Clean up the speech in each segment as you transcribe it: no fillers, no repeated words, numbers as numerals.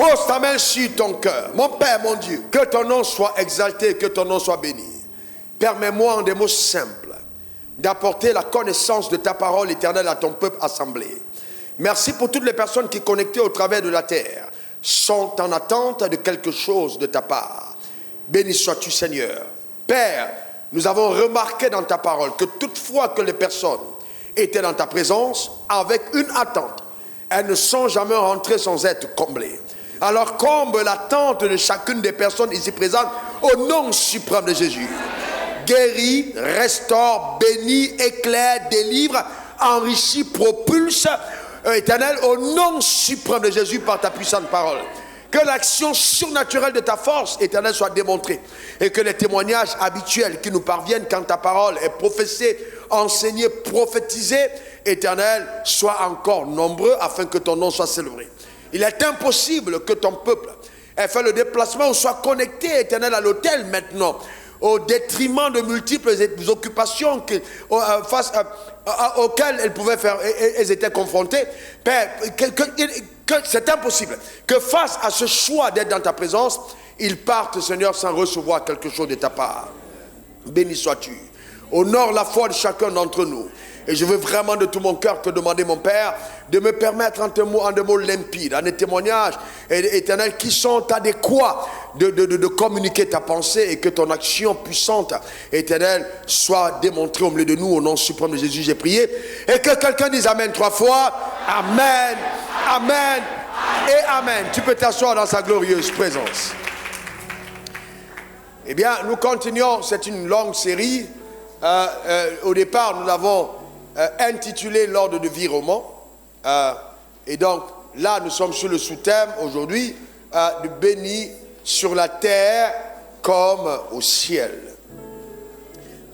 Pose ta main sur ton cœur. Mon Père, mon Dieu, que ton nom soit exalté, que ton nom soit béni. Permets-moi en des mots simples d'apporter la connaissance de ta parole éternelle à ton peuple assemblé. Merci pour toutes les personnes qui, connectées au travers de la terre, sont en attente de quelque chose de ta part. Béni sois-tu, Seigneur. Père, nous avons remarqué dans ta parole que toutefois que les personnes étaient dans ta présence avec une attente, elles ne sont jamais rentrées sans être comblées. Alors comble l'attente de chacune des personnes ici présentes au nom suprême de Jésus. Guéris, restaure, bénis, éclaire, délivre, enrichis, propulse, Éternel, au nom suprême de Jésus par ta puissante parole. Que l'action surnaturelle de ta force, Éternel, soit démontrée. Et que les témoignages habituels qui nous parviennent quand ta parole est professée, enseignée, prophétisée, Éternel, soient encore nombreux afin que ton nom soit célébré. Il est impossible que ton peuple ait fait le déplacement ou soit connecté, Éternel, à l'autel maintenant, au détriment de multiples occupations auxquelles elles étaient confrontées. Père, c'est impossible que face à ce choix d'être dans ta présence, ils partent, Seigneur, sans recevoir quelque chose de ta part. Béni sois-tu. Honore la foi de chacun d'entre nous. Et je veux vraiment de tout mon cœur te demander, mon Père, de me permettre en des mots limpides, en des témoignages éternels qui sont adéquats de communiquer ta pensée et que ton action puissante, éternelle, soit démontrée au milieu de nous. Au nom suprême de Jésus, j'ai prié. Et que quelqu'un dise Amen 3 fois. Amen, Amen et Amen. Tu peux t'asseoir dans sa glorieuse présence. Eh bien, nous continuons. C'est une longue série. Au départ, nous l'avons intitulé l'ordre de vie roman. Et donc, là, nous sommes sur le sous-thème aujourd'hui de béni sur la terre comme au ciel.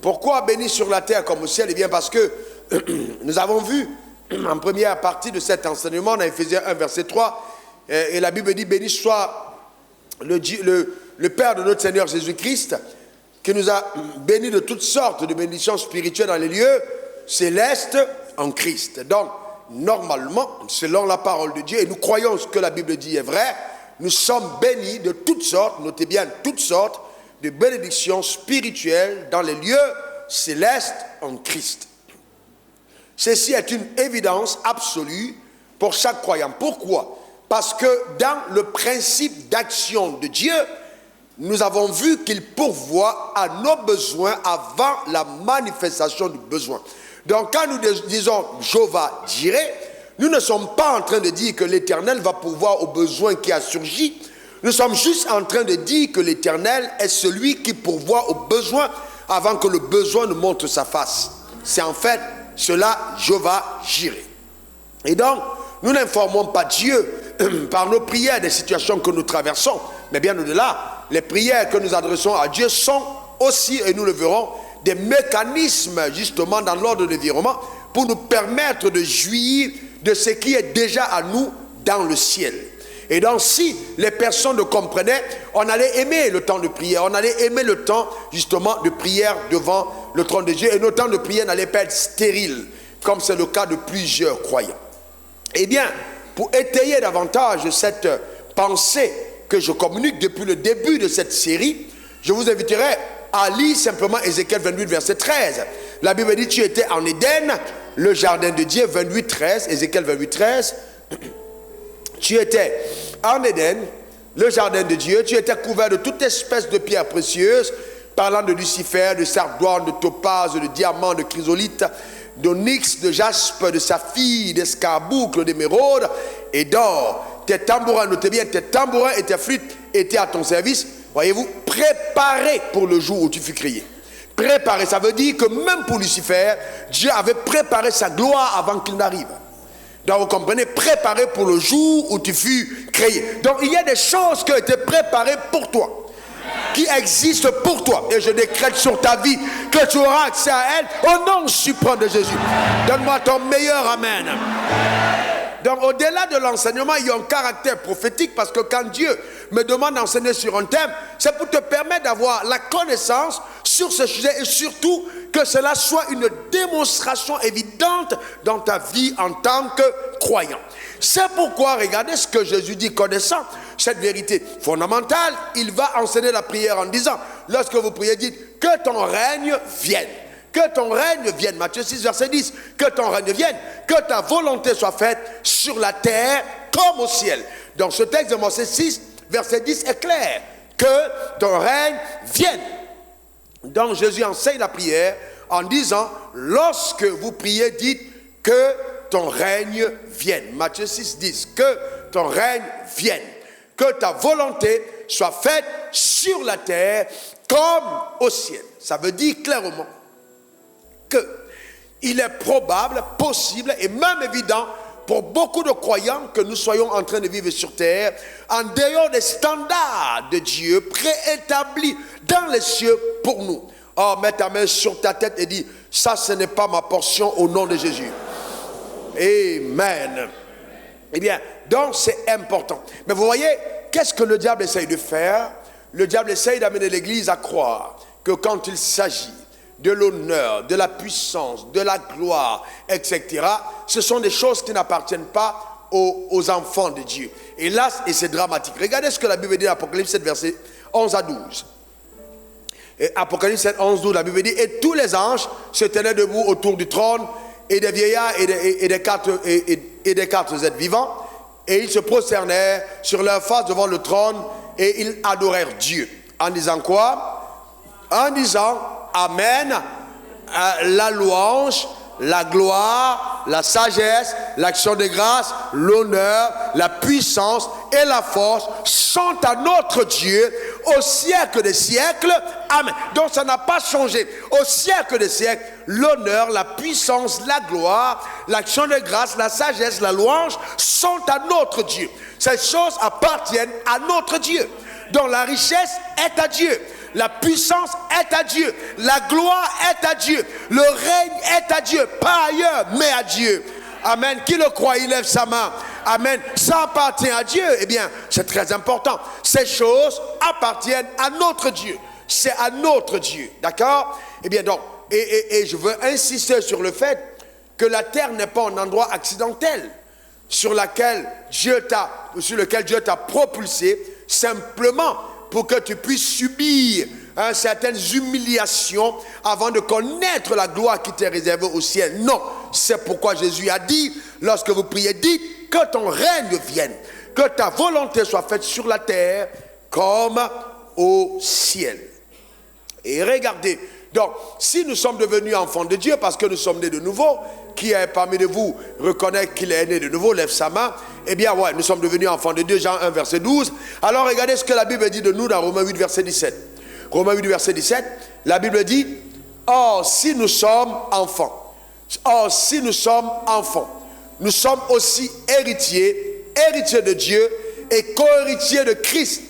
Pourquoi béni sur la terre comme au ciel? Eh bien, parce que nous avons vu en première partie de cet enseignement, dans Éphésiens 1, verset 3, et la Bible dit béni soit le Père de notre Seigneur Jésus-Christ, qui nous a bénis de toutes sortes de bénédictions spirituelles dans les lieux célestes en Christ. Donc, normalement, selon la parole de Dieu, et nous croyons ce que la Bible dit est vrai, nous sommes bénis de toutes sortes, notez bien, toutes sortes de bénédictions spirituelles dans les lieux célestes en Christ. Ceci est une évidence absolue pour chaque croyant. Pourquoi? Parce que dans le principe d'action de Dieu, nous avons vu qu'il pourvoit à nos besoins avant la manifestation du besoin. Donc quand nous disons Jéhovah Jireh, nous ne sommes pas en train de dire que l'Éternel va pourvoir aux besoins qui a surgi. Nous sommes juste en train de dire que l'Éternel est celui qui pourvoit aux besoins avant que le besoin ne montre sa face. C'est en fait cela Jéhovah Jireh. Et donc, nous n'informons pas Dieu par nos prières des situations que nous traversons, mais bien au-delà, les prières que nous adressons à Dieu sont aussi, et nous le verrons, des mécanismes justement dans l'ordre de virement pour nous permettre de jouir de ce qui est déjà à nous dans le ciel. Et donc si les personnes le comprenaient, on allait aimer le temps de prière, on allait aimer le temps justement de prière devant le trône de Dieu, et nos temps de prière n'allaient pas être stériles, comme c'est le cas de plusieurs croyants. Eh bien, pour étayer davantage cette pensée que je communique depuis le début de cette série, je vous inviterai à lire simplement Ézéchiel 28, verset 13. La Bible dit, tu étais en Éden, le jardin de Dieu, 28, 13, Ézéchiel 28, 13. Tu étais en Éden, le jardin de Dieu, tu étais couvert de toute espèce de pierres précieuses, parlant de Lucifer, de sardoine, de topaze, de diamant, de chrysolite, d'onyx, de jaspe, de saphir, d'escarboucle, d'émeraude et d'or. Tes tambourins, notez bien, tes tambourins et tes flûtes étaient à ton service, voyez-vous, préparés pour le jour où tu fus créé. Préparé, ça veut dire que même pour Lucifer, Dieu avait préparé sa gloire avant qu'il n'arrive. Donc vous comprenez, préparé pour le jour où tu fus créé. Donc il y a des choses qui ont été préparées pour toi, qui existent pour toi. Et je décrète sur ta vie que tu auras accès à elles au nom suprême de Jésus. Donne-moi ton meilleur Amen. Donc au-delà de l'enseignement, il y a un caractère prophétique, parce que quand Dieu me demande d'enseigner sur un thème, c'est pour te permettre d'avoir la connaissance sur ce sujet et surtout que cela soit une démonstration évidente dans ta vie en tant que croyant. C'est pourquoi, regardez ce que Jésus dit, connaissant cette vérité fondamentale, il va enseigner la prière en disant, lorsque vous priez, dites, que ton règne vienne. Que ton règne vienne. Matthieu 6, verset 10. Que ton règne vienne. Que ta volonté soit faite sur la terre comme au ciel. Donc ce texte de Matthieu 6, verset 10 est clair. Que ton règne vienne. Donc Jésus enseigne la prière en disant, lorsque vous priez, dites que ton règne vienne. Matthieu 6, 10. Que ton règne vienne. Que ta volonté soit faite sur la terre comme au ciel. Ça veut dire clairement qu'il est probable, possible et même évident pour beaucoup de croyants que nous soyons en train de vivre sur terre en dehors des standards de Dieu préétablis dans les cieux pour nous. Oh, mets ta main sur ta tête et dis, ça ce n'est pas ma portion au nom de Jésus. Amen. Eh bien, donc c'est important. Mais vous voyez, qu'est-ce que le diable essaye de faire? Le diable essaye d'amener l'Église à croire que quand il s'agit de l'honneur, de la puissance, de la gloire, etc., ce sont des choses qui n'appartiennent pas aux enfants de Dieu. Et là, et c'est dramatique. Regardez ce que la Bible dit dans Apocalypse 7, versets 11 à 12. Et Apocalypse 7, 11, 12, la Bible dit, et tous les anges se tenaient debout autour du trône, et des vieillards et des quatre êtres vivants, et ils se prosternèrent sur leur face devant le trône, et ils adorèrent Dieu. En disant quoi? En disant, Amen, la louange, la gloire, la sagesse, l'action de grâce, l'honneur, la puissance et la force sont à notre Dieu au siècle des siècles. Amen. Donc ça n'a pas changé. Au siècle des siècles, l'honneur, la puissance, la gloire, l'action de grâce, la sagesse, la louange sont à notre Dieu. Ces choses appartiennent à notre Dieu. Donc la richesse est à Dieu. La puissance est à Dieu. La gloire est à Dieu. Le règne est à Dieu. Pas ailleurs, mais à Dieu. Amen. Qui le croit, il lève sa main. Amen. Ça appartient à Dieu. Eh bien, c'est très important. Ces choses appartiennent à notre Dieu. C'est à notre Dieu. D'accord? Eh bien, donc, et je veux insister sur le fait que la terre n'est pas un endroit accidentel sur lequel Dieu t'a propulsé simplement pour que tu puisses subir certaines humiliations avant de connaître la gloire qui t'est réservée au ciel. Non, c'est pourquoi Jésus a dit, lorsque vous priez, dites que ton règne vienne, que ta volonté soit faite sur la terre comme au ciel. Et regardez, donc, si nous sommes devenus enfants de Dieu parce que nous sommes nés de nouveau, qui est parmi vous reconnaît qu'il est né de nouveau, lève sa main, eh bien, ouais, nous sommes devenus enfants de Dieu, Jean 1, verset 12. Alors, regardez ce que la Bible dit de nous dans Romains 8, verset 17. Romains 8, verset 17, la Bible dit, or, si nous sommes enfants, nous sommes aussi héritiers de Dieu et co-héritiers de Christ.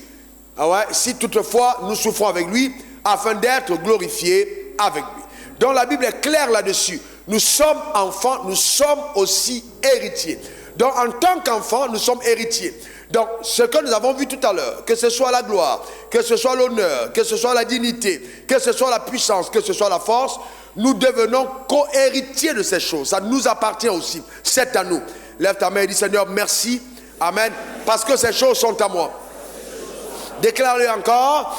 Ah ouais, si toutefois nous souffrons avec lui, afin d'être glorifiés avec lui. Donc la Bible est claire là-dessus. Nous sommes enfants, nous sommes aussi héritiers. Donc en tant qu'enfants, nous sommes héritiers. Donc ce que nous avons vu tout à l'heure, que ce soit la gloire, que ce soit l'honneur, que ce soit la dignité, que ce soit la puissance, que ce soit la force, nous devenons co-héritiers de ces choses. Ça nous appartient aussi. C'est à nous. Lève ta main et dis, Seigneur, merci. Amen. Parce que ces choses sont à moi. Déclare-le encore.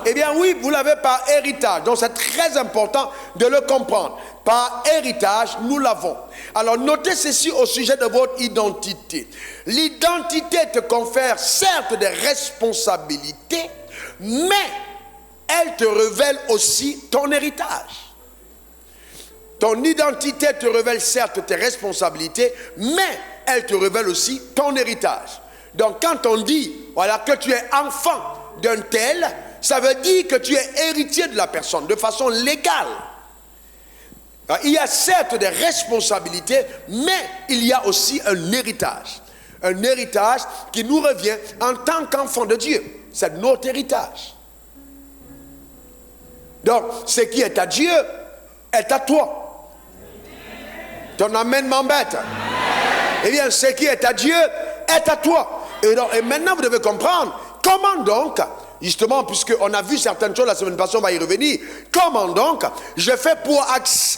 Eh bien oui, vous l'avez par héritage. Donc c'est très important de le comprendre. Par héritage, nous l'avons. Alors notez ceci au sujet de votre identité. L'identité te confère certes des responsabilités, mais elle te révèle aussi ton héritage. Ton identité te révèle certes tes responsabilités, mais elle te révèle aussi ton héritage. Donc quand on dit voilà, que tu es enfant d'un tel, ça veut dire que tu es héritier de la personne de façon légale. Il y a certes des responsabilités, mais il y a aussi un héritage. Un héritage qui nous revient en tant qu'enfant de Dieu. C'est notre héritage. Donc, ce qui est à Dieu est à toi. Ton amen m'embête. Eh bien, ce qui est à Dieu est à toi. Et maintenant, vous devez comprendre comment donc justement, puisqu'on a vu certaines choses la semaine passée, on va y revenir. Comment donc je fais pour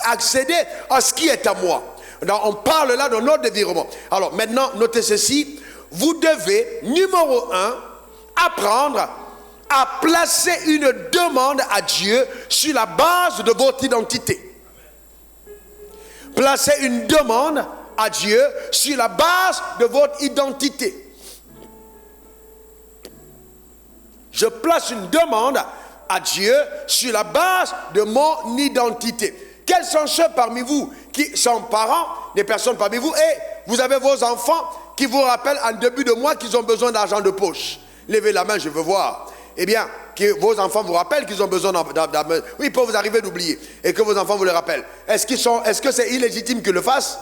accéder à ce qui est à moi? Donc, on parle là de notre dévirement. Alors maintenant, notez ceci. Vous devez, numéro 1, apprendre à placer une demande à Dieu sur la base de votre identité. Placez une demande à Dieu sur la base de votre identité. Je place une demande à Dieu sur la base de mon identité. Quels sont ceux parmi vous qui sont parents, des personnes parmi vous, et vous avez vos enfants qui vous rappellent en début de mois qu'ils ont besoin d'argent de poche? Levez la main, je veux voir. Eh bien, que vos enfants vous rappellent qu'ils ont besoin d'argent. Oui, il peut vous arriver d'oublier et que vos enfants vous le rappellent. Est-ce que c'est illégitime qu'ils le fassent?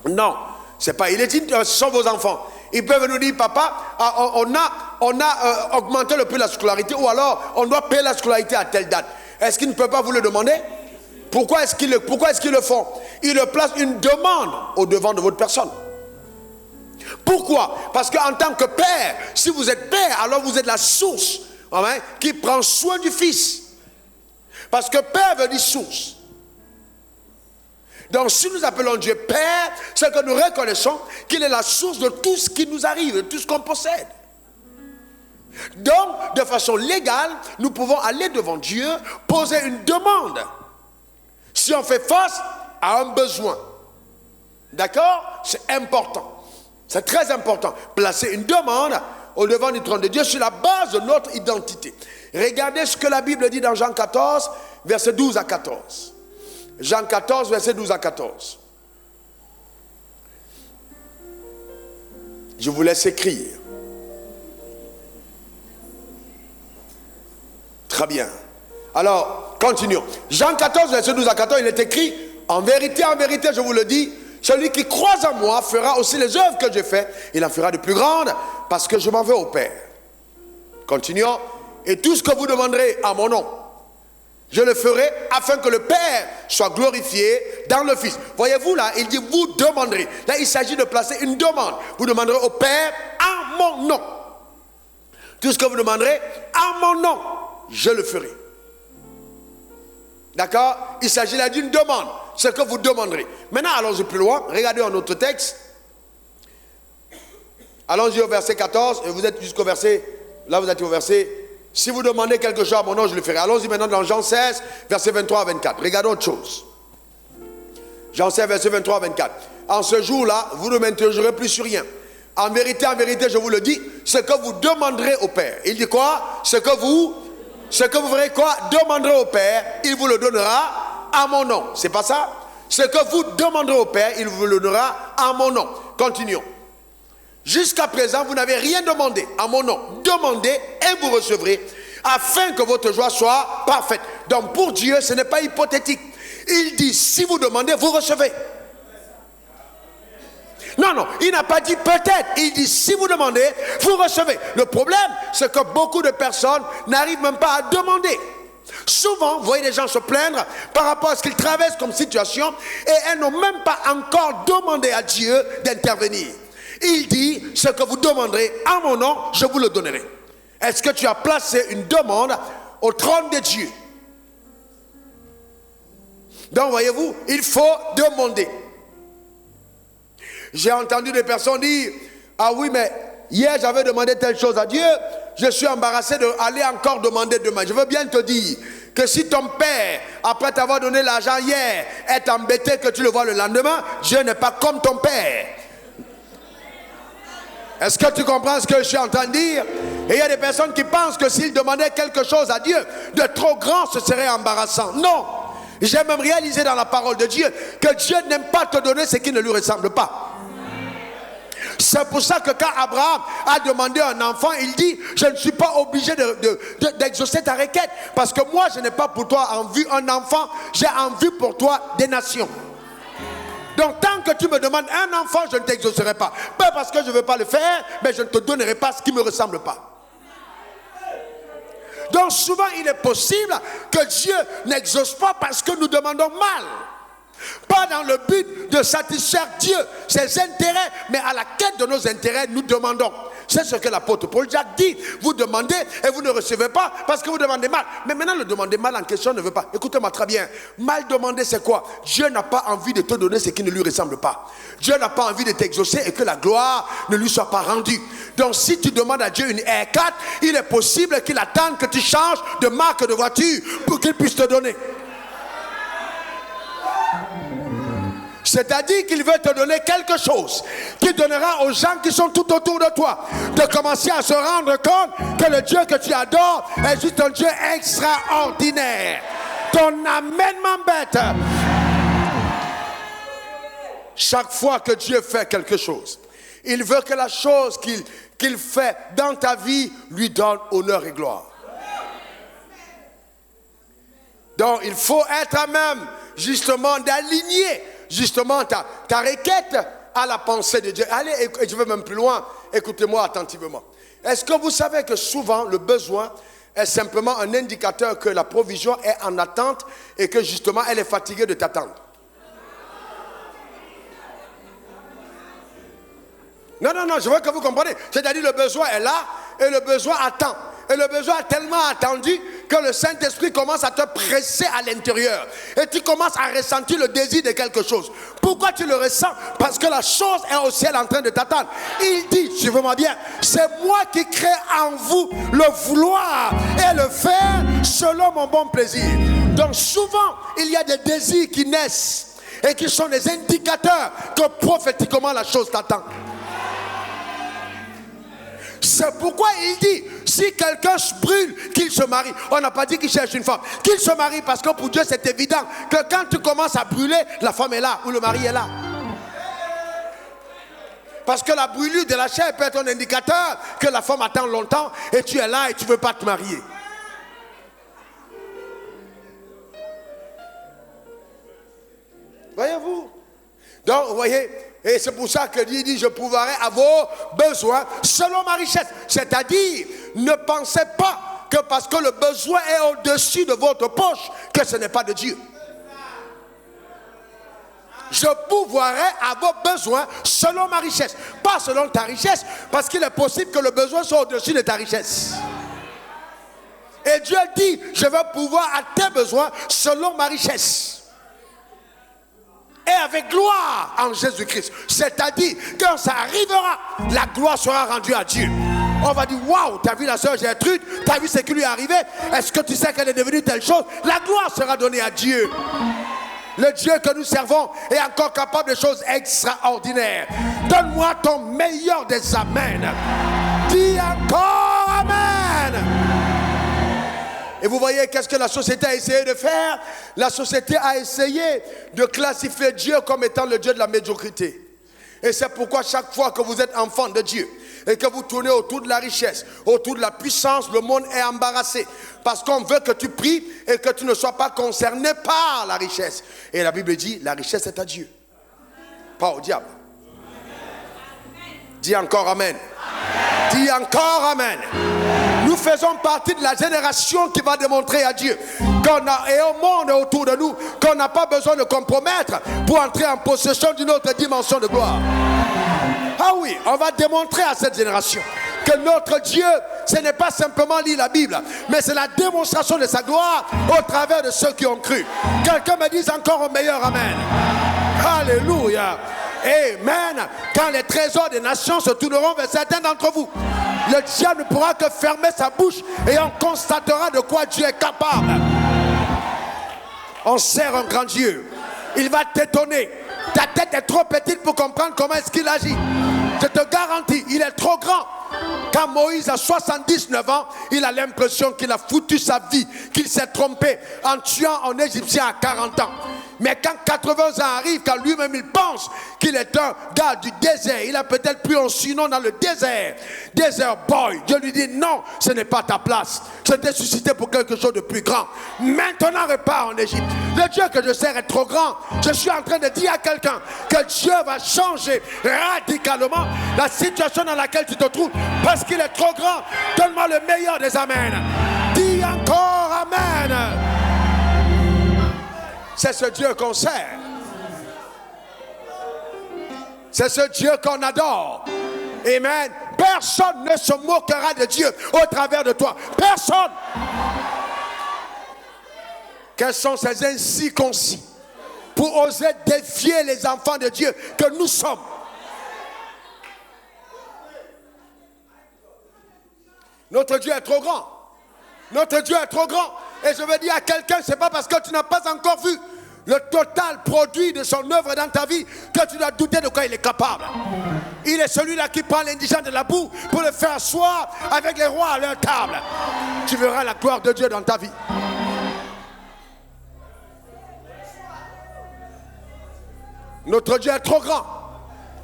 Non, ce n'est pas illégitime, ce sont vos enfants. Ils peuvent nous dire, papa, on a augmenté le prix de la scolarité, ou alors on doit payer la scolarité à telle date. Est-ce qu'ils ne peuvent pas vous le demander? Pourquoi est-ce qu'ils le font? Ils le placent une demande au devant de votre personne. Pourquoi? Parce qu'en tant que père, si vous êtes père, alors vous êtes la source qui prend soin du fils. Parce que père veut dire source. Donc si nous appelons Dieu Père, c'est que nous reconnaissons qu'il est la source de tout ce qui nous arrive, de tout ce qu'on possède. Donc, de façon légale, nous pouvons aller devant Dieu, poser une demande. Si on fait face à un besoin. D'accord? C'est important. C'est très important. Placer une demande au devant du trône de Dieu sur la base de notre identité. Regardez ce que la Bible dit dans Jean 14, versets 12 à 14. Jean 14, versets 12 à 14. Je vous laisse écrire. Très bien. Alors, continuons. Jean 14, verset 12 à 14, il est écrit, en vérité, je vous le dis, celui qui croit en moi fera aussi les œuvres que j'ai faites. Il en fera de plus grandes parce que je m'en vais au Père. Continuons. Et tout ce que vous demanderez à mon nom, je le ferai afin que le Père soit glorifié dans le Fils. Voyez-vous là, il dit vous demanderez. Là, il s'agit de placer une demande. Vous demanderez au Père en mon nom. Tout ce que vous demanderez en mon nom, je le ferai. D'accord? Il s'agit là d'une demande. Ce que vous demanderez. Maintenant, allons-y plus loin. Regardez un autre texte. Allons-y au verset 14. Et vous êtes jusqu'au verset. Là, vous êtes au verset. Si vous demandez quelque chose à mon nom, je le ferai. Allons-y maintenant dans Jean 16, verset 23 à 24. Regardons autre chose. Jean 16, verset 23 à 24. En ce jour-là, vous ne m'interrogerez plus sur rien. En vérité, je vous le dis, ce que vous demanderez au Père. Il dit quoi? Ce que vous ferez quoi? Demanderez au Père, il vous le donnera à mon nom. C'est pas ça? Ce que vous demanderez au Père, il vous le donnera à mon nom. Continuons. Jusqu'à présent, vous n'avez rien demandé à mon nom. Demandez et vous recevrez, afin que votre joie soit parfaite. Donc pour Dieu, ce n'est pas hypothétique. Il dit, si vous demandez, vous recevez. Non, il n'a pas dit peut-être. Il dit, si vous demandez, vous recevez. Le problème, c'est que beaucoup de personnes n'arrivent même pas à demander. Souvent, vous voyez les gens se plaindre par rapport à ce qu'ils traversent comme situation et elles n'ont même pas encore demandé à Dieu d'intervenir. Il dit, ce que vous demanderez en mon nom, je vous le donnerai. Est-ce que tu as placé une demande au trône de Dieu? Donc, voyez-vous, il faut demander. J'ai entendu des personnes dire, ah oui, mais hier j'avais demandé telle chose à Dieu, je suis embarrassé d'aller encore demander demain. Je veux bien te dire que si ton père, après t'avoir donné l'argent hier, est embêté que tu le vois le lendemain, Dieu n'est pas comme ton père. Est-ce que tu comprends ce que je suis en train de dire? Et il y a des personnes qui pensent que s'ils demandaient quelque chose à Dieu de trop grand, ce serait embarrassant. Non! J'ai même réalisé dans la parole de Dieu que Dieu n'aime pas te donner ce qui ne lui ressemble pas. C'est pour ça que quand Abraham a demandé un enfant, il dit, je ne suis pas obligé d'exaucer ta requête. Parce que moi, je n'ai pas pour toi en vue un enfant, j'ai en vue pour toi des nations. Donc tant que tu me demandes un enfant, je ne t'exaucerai pas. Pas parce que je ne veux pas le faire, mais je ne te donnerai pas ce qui ne me ressemble pas. Donc souvent il est possible que Dieu n'exauce pas parce que nous demandons mal. Pas dans le but de satisfaire Dieu, ses intérêts, mais à la quête de nos intérêts, nous demandons. C'est ce que l'apôtre Paul Jacques dit. Vous demandez et vous ne recevez pas parce que vous demandez mal. Mais maintenant, le demander mal en question ne veut pas. Écoutez-moi très bien. Mal demander, c'est quoi? Dieu n'a pas envie de te donner ce qui ne lui ressemble pas. Dieu n'a pas envie de t'exaucer et que la gloire ne lui soit pas rendue. Donc, si tu demandes à Dieu une R4, il est possible qu'il attende que tu changes de marque de voiture pour qu'il puisse te donner. C'est-à-dire qu'il veut te donner quelque chose qu'il donnera aux gens qui sont tout autour de toi. De commencer à se rendre compte que le Dieu que tu adores est juste un Dieu extraordinaire. Ton amènement bête. Chaque fois que Dieu fait quelque chose, il veut que la chose qu'il fait dans ta vie lui donne honneur et gloire. Donc il faut être à même justement d'aligner justement ta requête à la pensée de Dieu. Allez, et je vais même plus loin, écoutez-moi attentivement. Est-ce que vous savez que souvent le besoin est simplement un indicateur que la provision est en attente et que justement elle est fatiguée de t'attendre? Non, je veux que vous compreniez. C'est-à-dire le besoin est là et le besoin attend. Et le besoin est tellement attendu que le Saint-Esprit commence à te presser à l'intérieur. Et tu commences à ressentir le désir de quelque chose. Pourquoi tu le ressens? Parce que la chose est au ciel en train de t'attendre. Il dit, suivez-moi bien, c'est moi qui crée en vous le vouloir et le faire selon mon bon plaisir. Donc souvent, il y a des désirs qui naissent et qui sont des indicateurs que prophétiquement la chose t'attend. C'est pourquoi il dit, si quelqu'un brûle, qu'il se marie. On n'a pas dit qu'il cherche une femme. Qu'il se marie parce que pour Dieu c'est évident que quand tu commences à brûler, la femme est là ou le mari est là. Parce que la brûlure de la chair peut être un indicateur que la femme attend longtemps et tu es là et tu ne veux pas te marier. Voyez-vous? Donc, vous voyez, et c'est pour ça que Dieu dit, je pourvoirai à vos besoins selon ma richesse. C'est-à-dire, ne pensez pas que parce que le besoin est au-dessus de votre poche, que ce n'est pas de Dieu. Je pourvoirai à vos besoins selon ma richesse. Pas selon ta richesse, parce qu'il est possible que le besoin soit au-dessus de ta richesse. Et Dieu dit, je vais pourvoir à tes besoins selon ma richesse. Et avec gloire en Jésus-Christ. C'est-à-dire, quand ça arrivera, la gloire sera rendue à Dieu. On va dire, waouh, tu as vu la sœur Gertrude, tu as vu ce qui lui est arrivé, est-ce que tu sais qu'elle est devenue telle chose? La gloire sera donnée à Dieu. Le Dieu que nous servons est encore capable de choses extraordinaires. Donne-moi ton meilleur des amens. Dis encore amen. Et vous voyez qu'est-ce que la société a essayé de faire? La société a essayé de classifier Dieu comme étant le Dieu de la médiocrité. Et c'est pourquoi chaque fois que vous êtes enfant de Dieu et que vous tournez autour de la richesse, autour de la puissance, le monde est embarrassé. Parce qu'on veut que tu pries et que tu ne sois pas concerné par la richesse. Et la Bible dit, la richesse est à Dieu, pas au diable. Dis encore amen. Dis encore amen. Nous faisons partie de la génération qui va démontrer à Dieu et au monde autour de nous qu'on n'a pas besoin de compromettre pour entrer en possession d'une autre dimension de gloire. Ah oui, on va démontrer à cette génération que notre Dieu, ce n'est pas simplement lire la Bible, mais c'est la démonstration de sa gloire au travers de ceux qui ont cru. Quelqu'un me dise encore un meilleur amen. Alléluia. Amen. Quand les trésors des nations se tourneront vers certains d'entre vous, le diable ne pourra que fermer sa bouche et on constatera de quoi Dieu est capable. On sert un grand Dieu. Il va t'étonner. Ta tête est trop petite pour comprendre comment est-ce qu'il agit. Je te garantis, il est trop grand. Quand Moïse a 79 ans, il a l'impression qu'il a foutu sa vie, qu'il s'est trompé en tuant un Égyptien à 40 ans. Mais quand 80 ans arrivent, quand lui-même il pense qu'il est un gars du désert, il a peut-être pris un surnom dans le désert, Desert Boy. Dieu lui dit non, ce n'est pas ta place. Je t'ai suscité pour quelque chose de plus grand. Maintenant repars en Égypte. Le Dieu que je sers est trop grand. Je suis en train de dire à quelqu'un que Dieu va changer radicalement la situation dans laquelle tu te trouves parce qu'il est trop grand. Donne-moi le meilleur des amens. Dis encore amen. C'est ce Dieu qu'on sert. C'est ce Dieu qu'on adore. Amen. Peu Personne ne se moquera de Dieu au travers de toi. Personne. Quels sont ces incirconcis pour oser défier les enfants de Dieu que nous sommes? Notre Dieu est trop grand. Notre Dieu est trop grand. Et je veux dire à quelqu'un, c'est pas parce que tu n'as pas encore vu le total produit de son œuvre dans ta vie que tu dois douter de quoi il est capable. Il est celui-là qui prend l'indigent de la boue pour le faire asseoir avec les rois à leur table. Tu verras la gloire de Dieu dans ta vie. Notre Dieu est trop grand.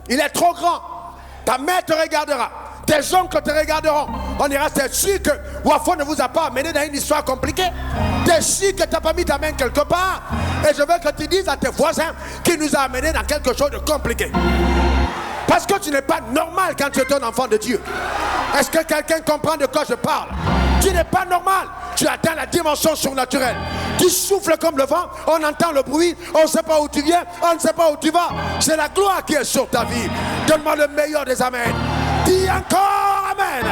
Il est trop grand. Ta mère te regardera. Tes oncles te regarderont. On ira, c'est sûr que Wafo ne vous a pas amené dans une histoire compliquée. T'es sûr que tu n'as pas mis ta main quelque part. Et je veux que tu dises à tes voisins qu'il nous a amené dans quelque chose de compliqué. Parce que tu n'es pas normal quand tu es un enfant de Dieu. Est-ce que quelqu'un comprend de quoi je parle? Tu n'es pas normal. Tu atteins la dimension surnaturelle. Tu souffles comme le vent, on entend le bruit, on ne sait pas où tu viens, on ne sait pas où tu vas. C'est la gloire qui est sur ta vie. Donne-moi le meilleur des amens. Dis encore amen.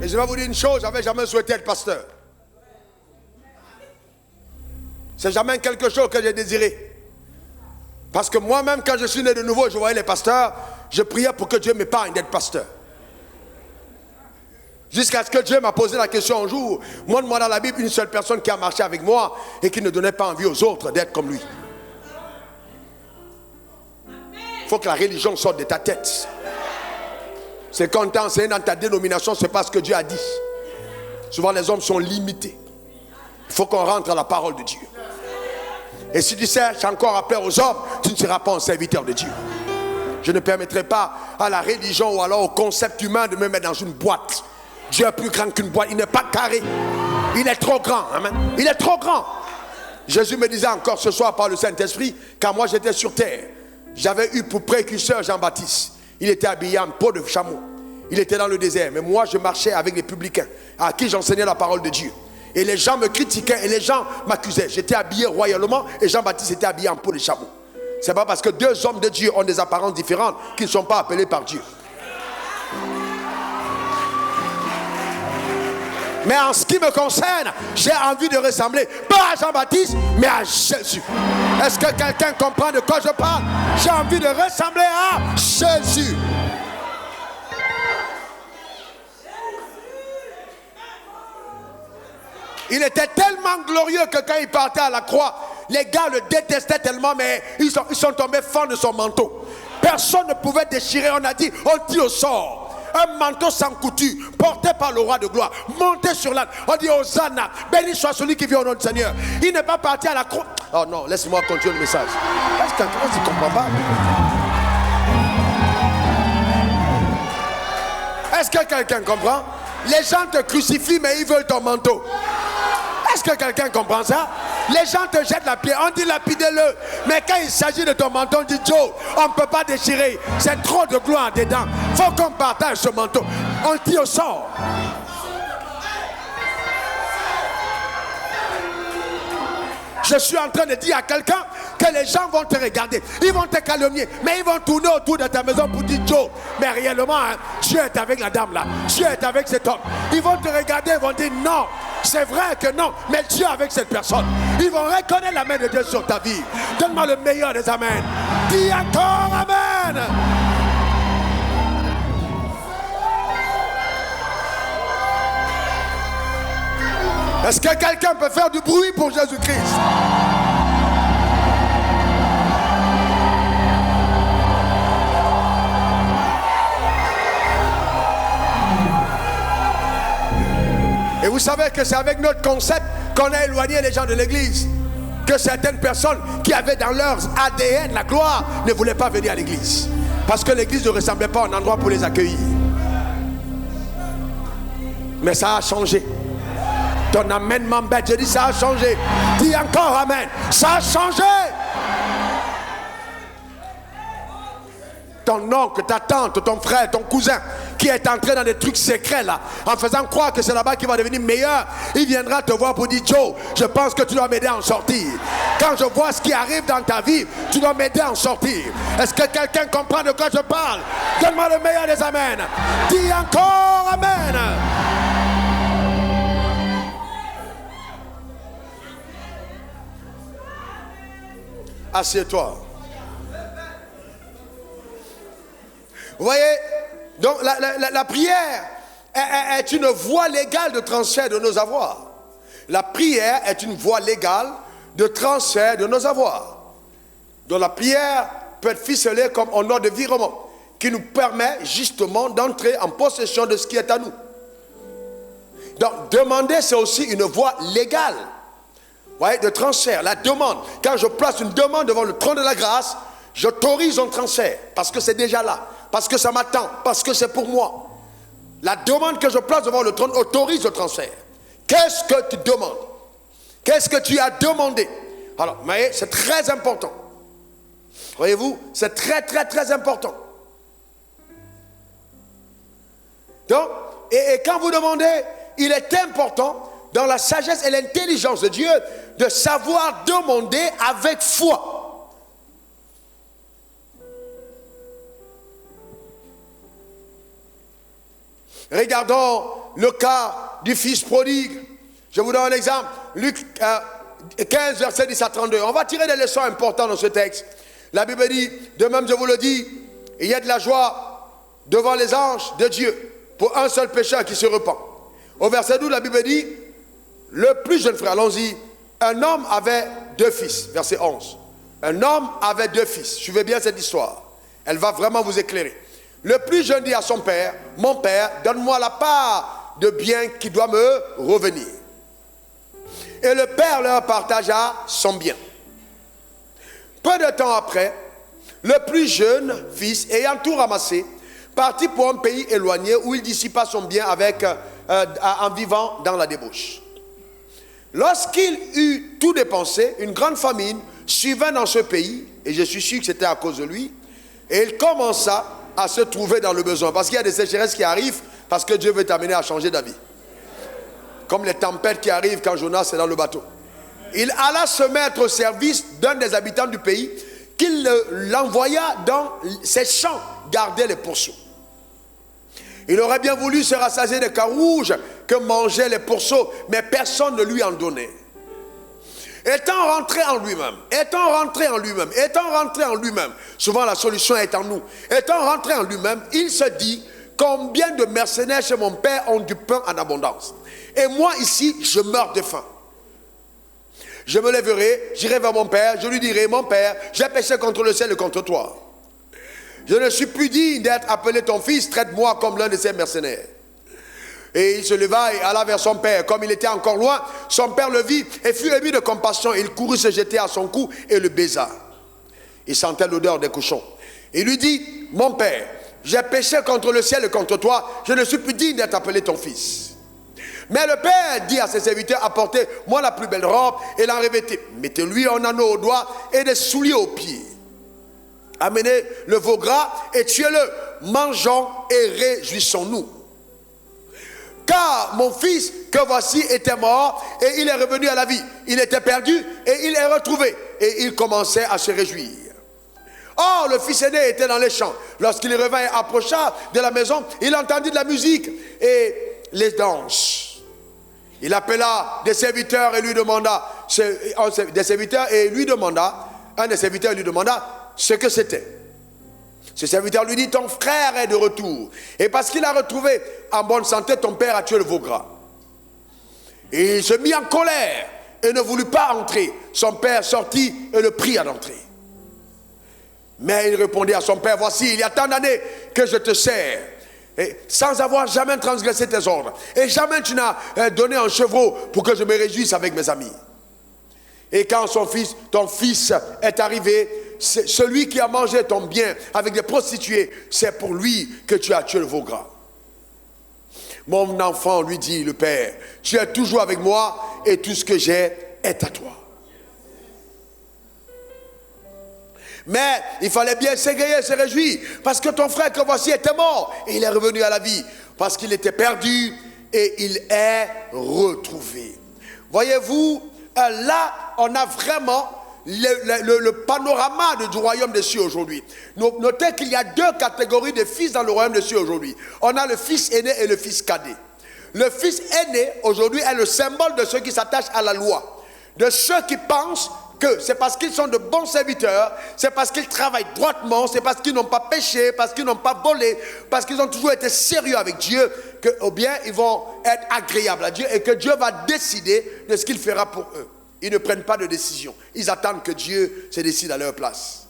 Et je vais vous dire une chose, je n'avais jamais souhaité être pasteur. C'est jamais quelque chose que j'ai désiré. Parce que moi-même, quand je suis né de nouveau, je voyais les pasteurs, je priais pour que Dieu m'épargne d'être pasteur. Jusqu'à ce que Dieu m'a posé la question un jour, montre-moi dans la Bible une seule personne qui a marché avec moi et qui ne donnait pas envie aux autres d'être comme lui. Il faut que la religion sorte de ta tête. C'est quand tu enseignes dans ta dénomination, c'est pas ce que Dieu a dit. Souvent les hommes sont limités. Il faut qu'on rentre à la parole de Dieu. Et si tu cherches encore à plaire aux hommes, tu ne seras pas un serviteur de Dieu. Je ne permettrai pas à la religion ou alors au concept humain de me mettre dans une boîte. Dieu est plus grand qu'une boîte, il n'est pas carré. Il est trop grand, amen. Il est trop grand. Jésus me disait encore ce soir par le Saint-Esprit, quand moi j'étais sur terre, j'avais eu pour précurseur Jean-Baptiste. Il était habillé en peau de chameau. Il était dans le désert, mais moi je marchais avec les publicains à qui j'enseignais la parole de Dieu. Et les gens me critiquaient et les gens m'accusaient. J'étais habillé royalement et Jean-Baptiste était habillé en peau de chameau. C'est pas parce que deux hommes de Dieu ont des apparences différentes qu'ils ne sont pas appelés par Dieu. Mais en ce qui me concerne, j'ai envie de ressembler, pas à Jean-Baptiste, mais à Jésus. Est-ce que quelqu'un comprend de quoi je parle? J'ai envie de ressembler à Jésus. Il était tellement glorieux que quand il partait à la croix, les gars le détestaient tellement, mais ils sont tombés fans de son manteau. Personne ne pouvait déchirer, on a dit, on dit au sort. Un manteau sans couture, porté par le roi de gloire, monté sur l'âne. On dit Hosanna, béni soit celui qui vient au nom du Seigneur. Il n'est pas parti à la croix. Oh non, laisse-moi continuer le message. Est-ce que quelqu'un ne comprend pas? Est-ce que quelqu'un comprend? Les gens te crucifient, mais ils veulent ton manteau. Est-ce que quelqu'un comprend ça? Les gens te jettent la pierre, on dit lapidez-le. Mais quand il s'agit de ton manteau, on dit Joe, on ne peut pas déchirer. C'est trop de gloire dedans. Il faut qu'on partage ce manteau. On le dit au sort. Je suis en train de dire à quelqu'un que les gens vont te regarder. Ils vont te calomnier. Mais ils vont tourner autour de ta maison pour dire Joe. Mais réellement, hein, Dieu est avec la dame là. Dieu est avec cet homme. Ils vont te regarder, ils vont dire non. C'est vrai que non. Mais Dieu est avec cette personne. Ils vont reconnaître la main de Dieu sur ta vie. Donne-moi le meilleur des amens. Dis encore amen. Est-ce que quelqu'un peut faire du bruit pour Jésus-Christ? Et vous savez que c'est avec notre concept qu'on a éloigné les gens de l'église. Que certaines personnes qui avaient dans leur ADN la gloire ne voulaient pas venir à l'église. Parce que l'église ne ressemblait pas à un endroit pour les accueillir. Mais ça a changé. Ton amen m'embête. Je dis ça a changé. Dis encore amen. Ça a changé. Ton oncle, ta tante, ton frère, ton cousin qui est entré dans des trucs secrets là, en faisant croire que c'est là-bas qu'il va devenir meilleur, il viendra te voir pour dire Joe, je pense que tu dois m'aider à en sortir. Quand je vois ce qui arrive dans ta vie, tu dois m'aider à en sortir. Est-ce que quelqu'un comprend de quoi je parle? Donne-moi le meilleur des amens. Dis encore amen. Assieds-toi. Vous voyez, donc la prière est une voie légale de transfert de nos avoirs. La prière est une voie légale de transfert de nos avoirs. Donc la prière peut être ficelée comme un ordre de virement qui nous permet justement d'entrer en possession de ce qui est à nous. Donc demander, c'est aussi une voie légale, vous voyez, de transfert. La demande, quand je place une demande devant le trône de la grâce, j'autorise un transfert parce que c'est déjà là, parce que ça m'attend, parce que c'est pour moi. La demande que je place devant le trône autorise le transfert. Qu'est-ce que tu demandes? Qu'est-ce que tu as demandé? Alors, mais c'est très important. Voyez-vous, c'est très très très important. Donc, et quand vous demandez, il est important dans la sagesse et l'intelligence de Dieu de savoir demander avec foi. Regardons le cas du fils prodigue. Je vous donne un exemple. Luc 15, verset 10 à 32. On va tirer des leçons importantes dans ce texte. La Bible dit, de même je vous le dis, il y a de la joie devant les anges de Dieu pour un seul pécheur qui se repent. Au verset 12, la Bible dit, le plus jeune frère, allons-y, un homme avait 2 fils. Verset 11. Un homme avait 2 fils. Suivez bien cette histoire. Elle va vraiment vous éclairer. Le plus jeune dit à son père, mon père, donne-moi la part de bien qui doit me revenir. Et le père leur partagea son bien. Peu de temps après, le plus jeune fils, ayant tout ramassé, partit pour un pays éloigné où il dissipa son bien en vivant dans la débauche. Lorsqu'il eut tout dépensé, une grande famine survint dans ce pays, et je suis sûr que c'était à cause de lui, et il commença à se trouver dans le besoin. Parce qu'il y a des sécheresses qui arrivent, parce que Dieu veut t'amener à changer d'avis. Comme les tempêtes qui arrivent quand Jonas est dans le bateau. Il alla se mettre au service d'un des habitants du pays, qu'il l'envoya dans ses champs garder les pourceaux. Il aurait bien voulu se rassasier des carouges que mangeaient les pourceaux, mais personne ne lui en donnait. Étant rentré en lui-même, souvent la solution est en nous. Étant rentré en lui-même, il se dit, combien de mercenaires chez mon père ont du pain en abondance? Et moi ici, je meurs de faim. Je me lèverai, j'irai vers mon père, je lui dirai, mon père, j'ai péché contre le ciel et contre toi. Je ne suis plus digne d'être appelé ton fils, traite-moi comme l'un de ces mercenaires. Et il se leva et alla vers son père. Comme il était encore loin, son père le vit et fut ému de compassion. Il courut se jeter à son cou et le baisa. Il sentait l'odeur des cochons. Il lui dit, mon père, j'ai péché contre le ciel et contre toi, je ne suis plus digne d'être appelé ton fils. Mais le père dit à ses serviteurs, apportez-moi la plus belle robe et la revêtez. Mettez-lui un anneau au doigt et des souliers aux pieds. Amenez le veau gras et tuez-le. Mangeons et réjouissons-nous. Car mon fils que voici était mort et il est revenu à la vie. Il était perdu et il est retrouvé. Et il commençait à se réjouir. Or, le fils aîné était dans les champs. Lorsqu'il revint et approcha de la maison, il entendit de la musique et les danses. Il appela des serviteurs et lui demanda, un des serviteurs lui demanda ce que c'était. Ce serviteur lui dit, ton frère est de retour. Et parce qu'il a retrouvé en bonne santé, ton père a tué le veau gras. Et il se mit en colère et ne voulut pas entrer. Son père sortit et le pria d'entrer. Mais il répondit à son père, voici, il y a tant d'années que je te sers, et sans avoir jamais transgressé tes ordres. Et jamais tu n'as donné un chevreau pour que je me réjouisse avec mes amis. Et quand ton fils est arrivé, c'est celui qui a mangé ton bien avec des prostituées, c'est pour lui que tu as tué le veau gras. Mon enfant, lui dit le père, tu es toujours avec moi et tout ce que j'ai est à toi. Mais il fallait bien s'égayer, se réjouir, parce que ton frère que voici était mort, et il est revenu à la vie, parce qu'il était perdu, et il est retrouvé. Voyez-vous, là, on a vraiment le panorama du royaume des cieux aujourd'hui. Notez qu'il y a deux catégories de fils dans le royaume des cieux aujourd'hui. On a le fils aîné et le fils cadet. Le fils aîné aujourd'hui est le symbole de ceux qui s'attachent à la loi, de ceux qui pensent que c'est parce qu'ils sont de bons serviteurs, c'est parce qu'ils travaillent droitement, c'est parce qu'ils n'ont pas péché, parce qu'ils n'ont pas volé, parce qu'ils ont toujours été sérieux avec Dieu, que ou bien ils vont être agréables à Dieu et que Dieu va décider de ce qu'il fera pour eux. Ils ne prennent pas de décision. Ils attendent que Dieu se décide à leur place.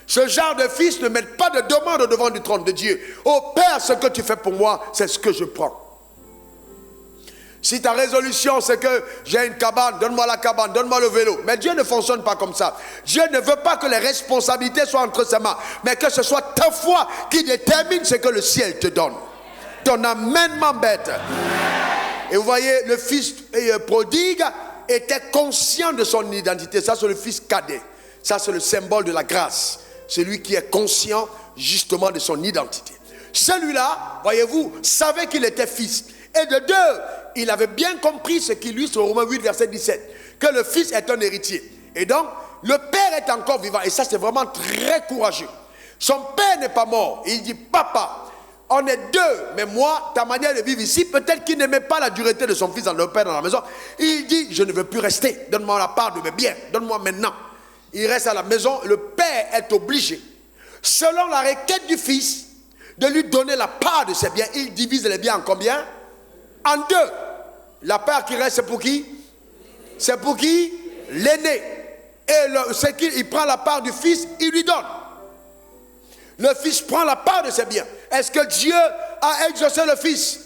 Ce genre de fils ne mettent pas de demande devant du trône de Dieu. Oh Père, ce que tu fais pour moi, c'est ce que je prends. Si ta résolution c'est que j'ai une cabane, donne-moi la cabane, donne-moi le vélo. Mais Dieu ne fonctionne pas comme ça. Dieu ne veut pas que les responsabilités soient entre ses mains, mais que ce soit ta foi qui détermine ce que le ciel te donne. Ton amen m'embête. Et vous voyez, le fils prodigue était conscient de son identité. Ça, c'est le fils cadet. Ça, c'est le symbole de la grâce. Celui qui est conscient justement de son identité. Celui-là, voyez-vous, savait qu'il était fils. Et de deux, il avait bien compris ce qu'il lit sur Romains 8, verset 17, que le fils est un héritier. Et donc, le père est encore vivant. Et ça, c'est vraiment très courageux. Son père n'est pas mort. Et il dit, papa, on est deux, mais moi, ta manière de vivre ici, peut-être qu'il n'aimait pas la dureté de son fils dans le père dans la maison. Il dit, je ne veux plus rester. Donne-moi la part de mes biens. Donne-moi maintenant. Il reste à la maison. Le père est obligé, selon la requête du fils, de lui donner la part de ses biens. Il divise les biens en combien? En deux. La part qui reste, c'est pour qui? C'est pour qui? L'aîné. Et c'est qu'il prend la part du fils, il lui donne. Le fils prend la part de ses biens. Est-ce que Dieu a exaucé le fils?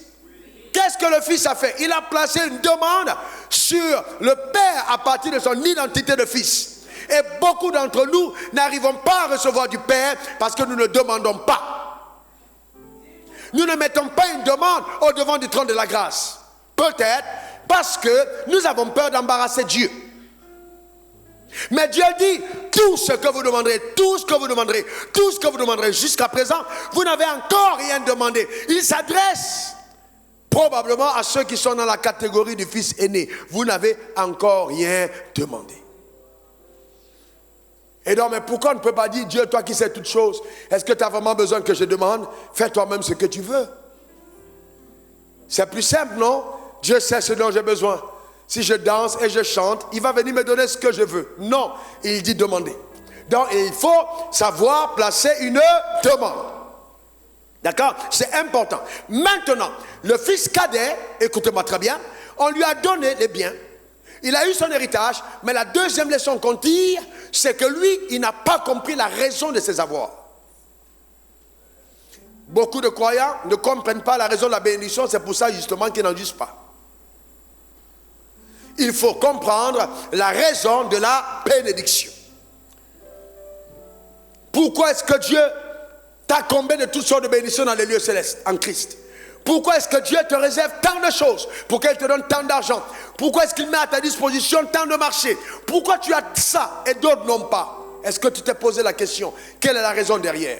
Qu'est-ce que le fils a fait? Il a placé une demande sur le père à partir de son identité de fils. Et beaucoup d'entre nous n'arrivons pas à recevoir du père parce que nous ne demandons pas. Nous ne mettons pas une demande au devant du trône de la grâce. Peut-être parce que nous avons peur d'embarrasser Dieu. Mais Dieu dit, tout ce que vous demanderez, tout ce que vous demanderez, tout ce que vous demanderez jusqu'à présent, vous n'avez encore rien demandé. Il s'adresse probablement à ceux qui sont dans la catégorie du fils aîné. Vous n'avez encore rien demandé. Et donc, mais pourquoi on ne peut pas dire, Dieu, toi qui sais toutes choses, est-ce que tu as vraiment besoin que je demande? Fais toi-même ce que tu veux. C'est plus simple, non? Dieu sait ce dont j'ai besoin. Si je danse et je chante, il va venir me donner ce que je veux. Non, il dit demander. Donc, il faut savoir placer une demande. D'accord? C'est important. Maintenant, le fils cadet, écoutez-moi très bien, on lui a donné les biens. Il a eu son héritage, mais la deuxième leçon qu'on tire, c'est que lui, il n'a pas compris la raison de ses avoirs. Beaucoup de croyants ne comprennent pas la raison de la bénédiction, c'est pour ça justement qu'ils n'en jugent pas. Il faut comprendre la raison de la bénédiction. Pourquoi est-ce que Dieu t'a comblé de toutes sortes de bénédictions dans les lieux célestes, en Christ? Pourquoi est-ce que Dieu te réserve tant de choses? Pourquoi il te donne tant d'argent? Pourquoi est-ce qu'il met à ta disposition tant de marchés? Pourquoi tu as ça et d'autres n'ont pas? Est-ce que tu t'es posé la question? Quelle est la raison derrière?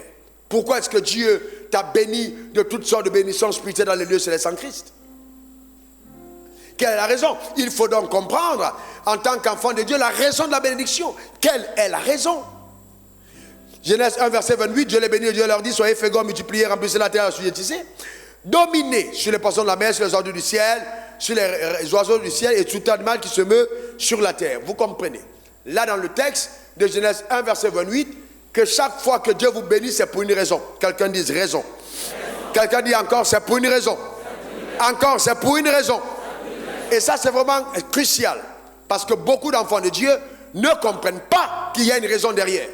Pourquoi est-ce que Dieu t'a béni de toutes sortes de bénédictions spirituelles dans les lieux célestes en Christ? Quelle est la raison? Il faut donc comprendre, en tant qu'enfant de Dieu, la raison de la bénédiction. Quelle est la raison? Genèse 1, verset 28, Dieu les bénit et Dieu leur dit, soyez féconds, multipliez, remplissez la terre, assujettissez. Dominez sur les poissons de la mer, sur les oiseaux du ciel, sur les oiseaux du ciel et tout animal qui se meut sur la terre. Vous comprenez? Là, dans le texte de Genèse 1, verset 28, que chaque fois que Dieu vous bénit, c'est pour une raison. Quelqu'un dise raison. Quelqu'un dit encore, c'est pour une raison. Encore, c'est pour une raison. Et ça, c'est vraiment crucial. Parce que beaucoup d'enfants de Dieu ne comprennent pas qu'il y a une raison derrière.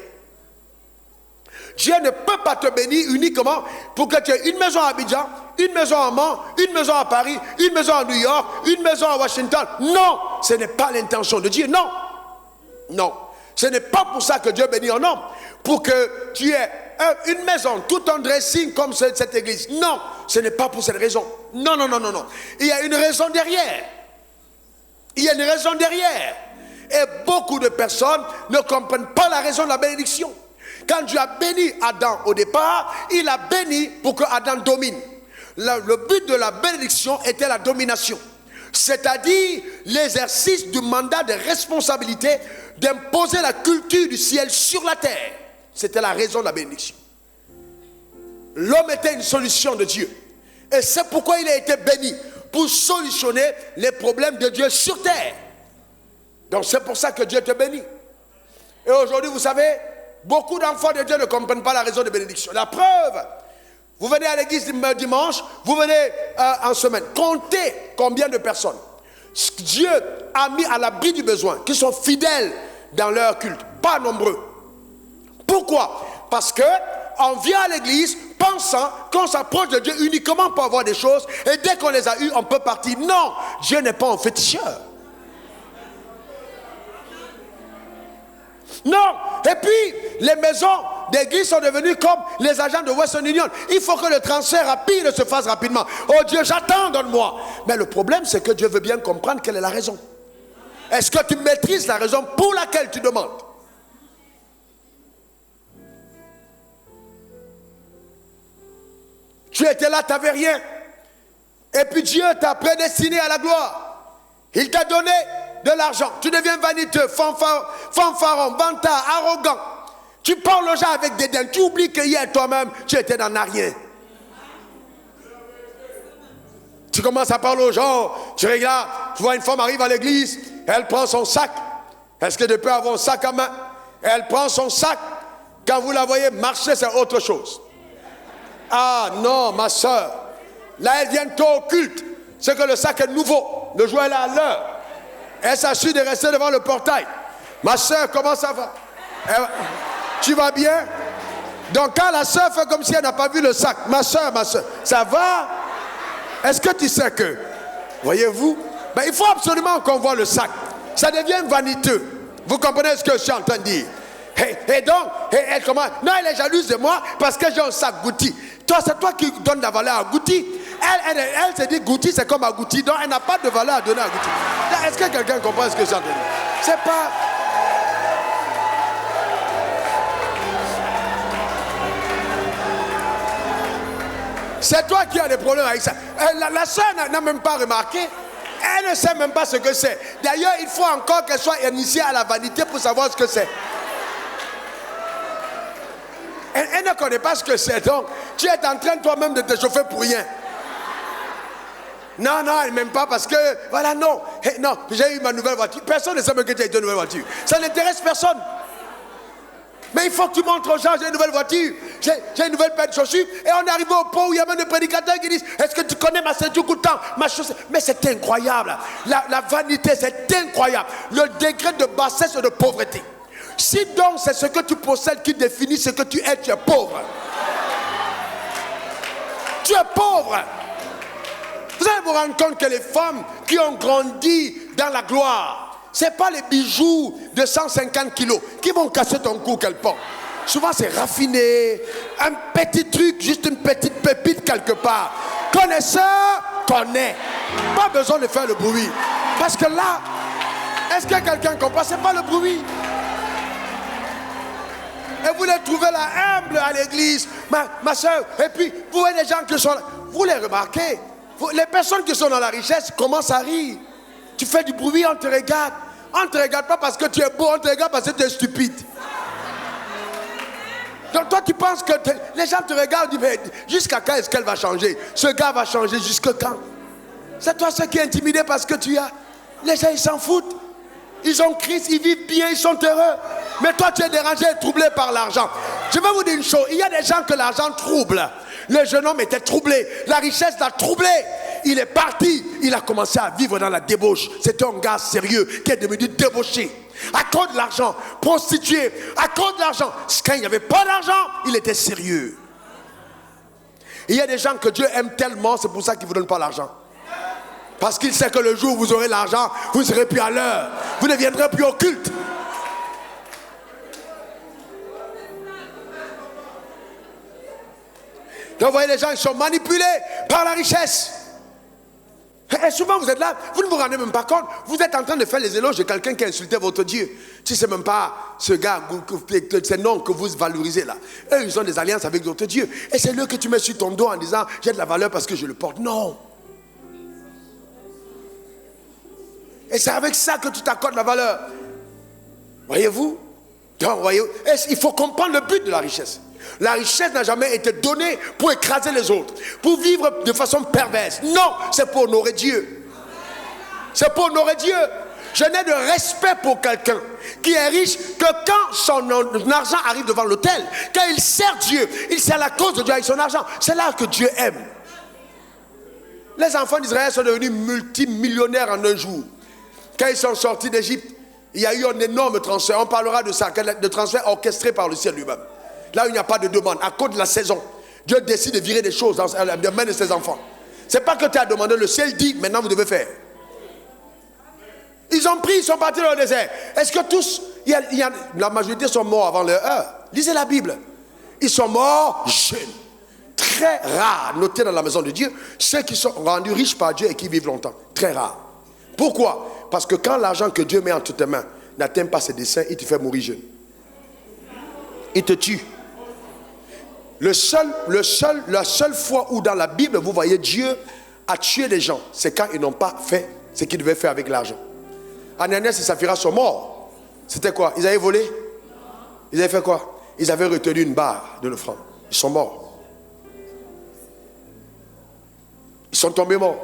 Dieu ne peut pas te bénir uniquement pour que tu aies une maison à Abidjan, une maison à Mans, une maison à Paris, une maison à New York, une maison à Washington. Non, ce n'est pas l'intention de Dieu. Non. Non. Ce n'est pas pour ça que Dieu bénit un homme. Pour que tu aies une maison, tout un dressing comme cette église. Non, ce n'est pas pour cette raison. Non, non, non, non, non. Il y a une raison derrière. Il y a une raison derrière. Et beaucoup de personnes ne comprennent pas la raison de la bénédiction. Quand Dieu a béni Adam au départ, il a béni pour que Adam domine. Le but de la bénédiction était la domination. C'est-à-dire l'exercice du mandat de responsabilité d'imposer la culture du ciel sur la terre. C'était la raison de la bénédiction. L'homme était une solution de Dieu. Et c'est pourquoi il a été béni, pour solutionner les problèmes de Dieu sur terre. Donc c'est pour ça que Dieu te bénit. Et aujourd'hui, vous savez, beaucoup d'enfants de Dieu ne comprennent pas la raison de bénédiction. La preuve, vous venez à l'église dimanche, vous venez en semaine. Comptez combien de personnes Dieu a mis à l'abri du besoin, qui sont fidèles dans leur culte. Pas nombreux. Pourquoi? Parce que on vient à l'église pensant qu'on s'approche de Dieu uniquement pour avoir des choses, et dès qu'on les a eues, on peut partir. Non, Dieu n'est pas un féticheur. Non. Et puis, les maisons d'église sont devenues comme les agents de Western Union. Il faut que le transfert rapide se fasse rapidement. Oh Dieu, j'attends, donne-moi. Mais le problème, c'est que Dieu veut bien comprendre quelle est la raison. Est-ce que tu maîtrises la raison pour laquelle tu demandes? Tu étais là, tu n'avais rien. Et puis Dieu t'a prédestiné à la gloire. Il t'a donné de l'argent. Tu deviens vaniteux, fanfaron, vantard, arrogant. Tu parles aux gens avec dédain. Tu oublies que hier toi-même, tu étais dans rien. Tu commences à parler aux gens. Tu regardes, tu vois une femme arrive à l'église. Elle prend son sac. Est-ce que tu peux avoir un sac à main? Elle prend son sac. Quand vous la voyez marcher, c'est autre chose. Ah non, ma soeur. Là, elle vient tôt au culte. C'est que le sac est nouveau. Le jour, elle est à l'heure. Elle s'assure de rester devant le portail. Ma soeur, comment ça va? Tu vas bien? Donc, quand la soeur fait comme si elle n'a pas vu le sac, ma soeur, ça va? Est-ce que tu sais que, voyez-vous, ben, il faut absolument qu'on voit le sac. Ça devient vaniteux. Vous comprenez ce que je suis en train de dire? Et donc, elle commence. Non, elle est jalouse de moi parce que j'ai un sac Goutti. Toi, c'est toi qui donnes la valeur à Goutti. Elle se dit Goutti, c'est comme à Goutti. Donc, elle n'a pas de valeur à donner à Goutti. Est-ce que quelqu'un comprend ce que j'ai en train de dire? C'est pas. C'est toi qui as des problèmes avec ça. La soeur n'a même pas remarqué. Elle ne sait même pas ce que c'est. D'ailleurs, il faut encore qu'elle soit initiée à la vanité pour savoir ce que c'est. Elle ne connaît pas ce que c'est. Donc, tu es en train toi-même de te chauffer pour rien. Non, elle ne m'aime pas parce que, voilà, non. Non, j'ai eu ma nouvelle voiture. Personne ne sait même que tu as eu une nouvelle voiture. Ça n'intéresse personne. Mais il faut que tu montres aux gens, j'ai une nouvelle voiture, j'ai une nouvelle paire de chaussures. Et on est arrivé au point où il y a même des prédicateurs qui disent, est-ce que tu connais ma ceinture coûtant, ma chaussure? Mais c'est incroyable. La vanité, c'est incroyable. Le degré de bassesse et de pauvreté. Si donc c'est ce que tu possèdes qui définit ce que tu es pauvre. Tu es pauvre. Vous allez vous rendre compte que les femmes qui ont grandi dans la gloire, ce n'est pas les bijoux de 150 kilos qui vont casser ton cou qu'elles portent. Souvent c'est raffiné, un petit truc, juste une petite pépite quelque part. Connaisseur, connaît. Pas besoin de faire le bruit. Parce que là, est-ce que quelqu'un comprend? Ce n'est pas le bruit. Et vous les trouvez là, humbles à l'église, ma soeur. Et puis, vous voyez les gens qui sont là. Vous les remarquez. Les personnes qui sont dans la richesse commencent à rire. Tu fais du bruit, on te regarde. On ne te regarde pas parce que tu es beau, on te regarde parce que tu es stupide. Donc toi, tu penses que les gens te regardent, mais jusqu'à quand est-ce qu'elle va changer? Ce gars va changer jusqu'à quand? C'est toi ceux qui est intimidé parce que tu as. Les gens, ils s'en foutent. Ils ont Christ, ils vivent bien, ils sont heureux. Mais toi, tu es dérangé et troublé par l'argent. Je vais vous dire une chose. Il y a des gens que l'argent trouble. Le jeune homme était troublé. La richesse l'a troublé. Il est parti. Il a commencé à vivre dans la débauche. C'était un gars sérieux qui est devenu débauché. À cause de l'argent. Prostitué. À cause de l'argent. Quand il n'y avait pas d'argent, il était sérieux. Il y a des gens que Dieu aime tellement, c'est pour ça qu'il ne vous donne pas l'argent. Parce qu'il sait que le jour où vous aurez l'argent, vous ne serez plus à l'heure. Vous ne viendrez plus au culte. Donc vous voyez, les gens ils sont manipulés par la richesse. Et souvent vous êtes là, vous ne vous rendez même pas compte. Vous êtes en train de faire les éloges de quelqu'un qui a insulté votre Dieu. Tu ne sais même pas ce gars, ces noms que vous valorisez là. Eux, ils ont des alliances avec d'autres dieux. Et c'est eux que tu mets sur ton dos en disant, j'ai de la valeur parce que je le porte. Non. Et c'est avec ça que tu t'accordes la valeur. Voyez-vous? Donc, voyez-vous, il faut comprendre le but de la richesse. La richesse n'a jamais été donnée pour écraser les autres, pour vivre de façon perverse. Non, c'est pour honorer Dieu. C'est pour honorer Dieu. Je n'ai de respect pour quelqu'un qui est riche que quand son argent arrive devant l'autel, quand il sert Dieu, il sert la cause de Dieu avec son argent. C'est là que Dieu aime. Les enfants d'Israël sont devenus multimillionnaires en un jour. Quand ils sont sortis d'Égypte, il y a eu un énorme transfert. On parlera de ça, de transfert orchestré par le ciel lui-même. Là où il n'y a pas de demande, à cause de la saison, Dieu décide de virer des choses dans la main de ses enfants. Ce n'est pas que tu as demandé, le ciel dit, maintenant vous devez faire. Ils ont pris, ils sont partis dans le désert. Est-ce que tous, la majorité sont morts avant leur heure? Lisez la Bible. Ils sont morts jeunes. Très rares, notez dans la maison de Dieu, ceux qui sont rendus riches par Dieu et qui vivent longtemps. Très rares. Pourquoi? Parce que quand l'argent que Dieu met entre tes mains n'atteint pas ses desseins, il te fait mourir jeune. Il te tue. La seule fois où dans la Bible vous voyez Dieu a tué les gens, c'est quand ils n'ont pas fait ce qu'ils devaient faire avec l'argent. Ananias et Saphira sont morts. C'était quoi? Ils avaient volé? Ils avaient fait quoi? Ils avaient retenu une barre de l'offrande. Ils sont morts. Ils sont tombés morts.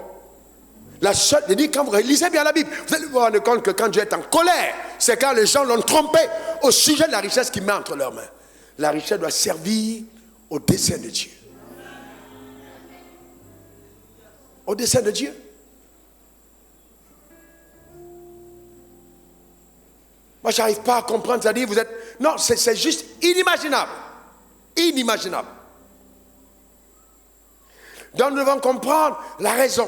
La seule, je dis, quand vous lisez bien la Bible, vous allez vous rendre compte que quand Dieu est en colère, c'est quand les gens l'ont trompé au sujet de la richesse qu'il met entre leurs mains. La richesse doit servir au dessein de Dieu. Au dessein de Dieu. Moi, je n'arrive pas à comprendre. C'est-à-dire, vous êtes... Non, c'est juste inimaginable. Inimaginable. Donc, nous devons comprendre la raison.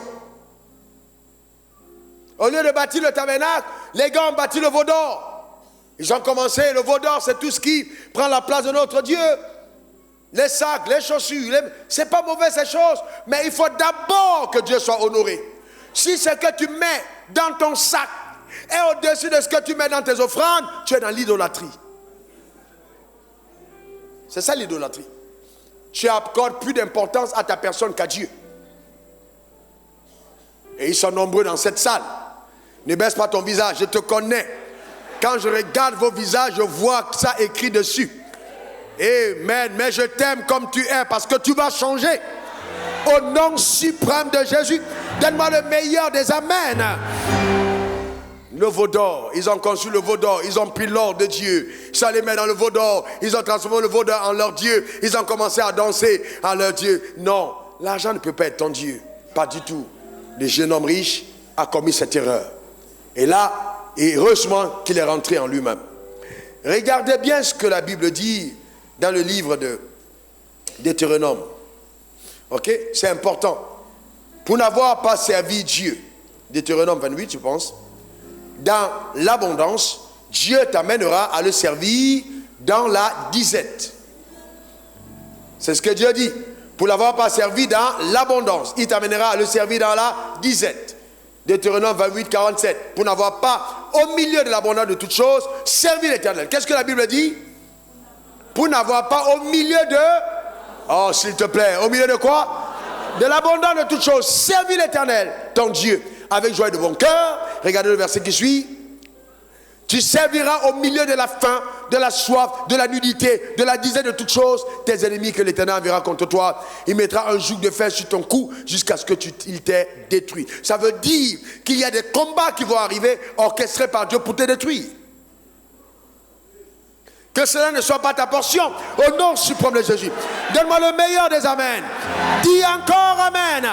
Au lieu de bâtir le tabernacle, les gars ont bâti le veau d'or. Ils ont commencé, le veau d'or, c'est tout ce qui prend la place de notre Dieu. Les sacs, les chaussures, c'est pas mauvais ces choses, mais il faut d'abord que Dieu soit honoré. Si ce que tu mets dans ton sac est au-dessus de ce que tu mets dans tes offrandes, tu es dans l'idolâtrie. C'est ça l'idolâtrie. Tu accordes plus d'importance à ta personne qu'à Dieu. Et ils sont nombreux dans cette salle. Ne baisse pas ton visage, je te connais. Quand je regarde vos visages, je vois ça écrit dessus. Amen. Mais je t'aime comme tu es parce que tu vas changer. Au nom suprême de Jésus, donne-moi le meilleur des Amen. Le veau d'or, ils ont conçu le veau d'or, ils ont pris l'or de Dieu, ça les met dans le veau d'or, ils ont transformé le veau d'or en leur Dieu, ils ont commencé à danser à leur Dieu. Non, l'argent ne peut pas être ton Dieu, pas du tout. Le jeune homme riche a commis cette erreur. Et là, heureusement qu'il est rentré en lui-même. Regardez bien ce que la Bible dit dans le livre de Deutéronome. Ok? C'est important. Pour n'avoir pas servi Dieu, Deutéronome 28, je pense, dans l'abondance, Dieu t'amènera à le servir dans la disette. C'est ce que Dieu dit. Pour l'avoir pas servi dans l'abondance, il t'amènera à le servir dans la disette. Deutéronome 28, 47. Pour n'avoir pas, au milieu de l'abondance de toutes choses, servi l'Éternel. Qu'est-ce que la Bible dit? Pour n'avoir pas au milieu de... Oh, s'il te plaît, au milieu de quoi? De l'abondance de toutes choses, servi l'Éternel, ton Dieu, avec joie et de bon cœur. Regardez le verset qui suit. Tu serviras au milieu de la faim, de la soif, de la nudité, de la disette de toutes choses, tes ennemis que l'Éternel enverra contre toi. Il mettra un joug de fer sur ton cou jusqu'à ce qu'il t'ait détruit. Ça veut dire qu'il y a des combats qui vont arriver orchestrés par Dieu pour te détruire. Que cela ne soit pas ta portion. Au nom suprême de Jésus. Donne-moi le meilleur des Amen. Dis encore Amen.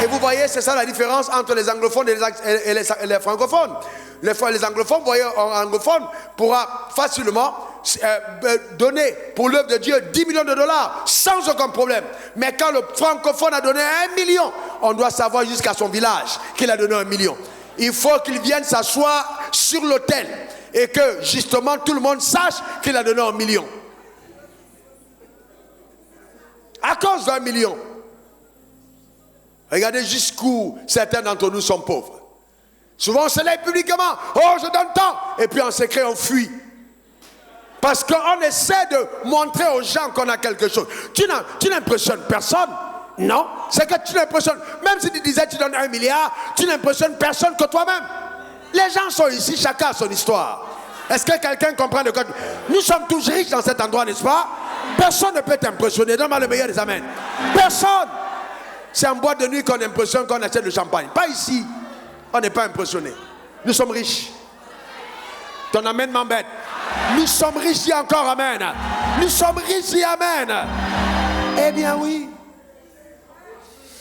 Et vous voyez, c'est ça la différence entre les anglophones et les francophones. Les anglophones, vous voyez, un anglophone pourra facilement donner pour l'œuvre de Dieu 10 millions de dollars sans aucun problème. Mais quand le francophone a donné 1 million, on doit savoir jusqu'à son village qu'il a donné 1 million. Il faut qu'il vienne s'asseoir sur l'autel et que justement tout le monde sache qu'il a donné 1 million. À cause d'1 million. Regardez jusqu'où certains d'entre nous sont pauvres. Souvent on se lève publiquement, oh je donne tant, et puis en secret on fuit. Parce qu'on essaie de montrer aux gens qu'on a quelque chose. Tu n'impressionnes personne. Non, c'est que tu n'impressionnes. Même si tu disais que tu donnes 1 milliard, tu n'impressionnes personne que toi-même. Les gens sont ici, chacun a son histoire. Est-ce que quelqu'un comprend de quoi? Nous sommes tous riches dans cet endroit, n'est-ce pas? Personne ne peut t'impressionner. Donne-moi le meilleur des amens. Personne. C'est en boîte de nuit qu'on impressionne, qu'on achète le champagne. Pas ici. On n'est pas impressionné. Nous sommes riches. Ton amen m'embête. Nous sommes riches, dis encore amen. Nous sommes riches, dis amen. Eh bien oui.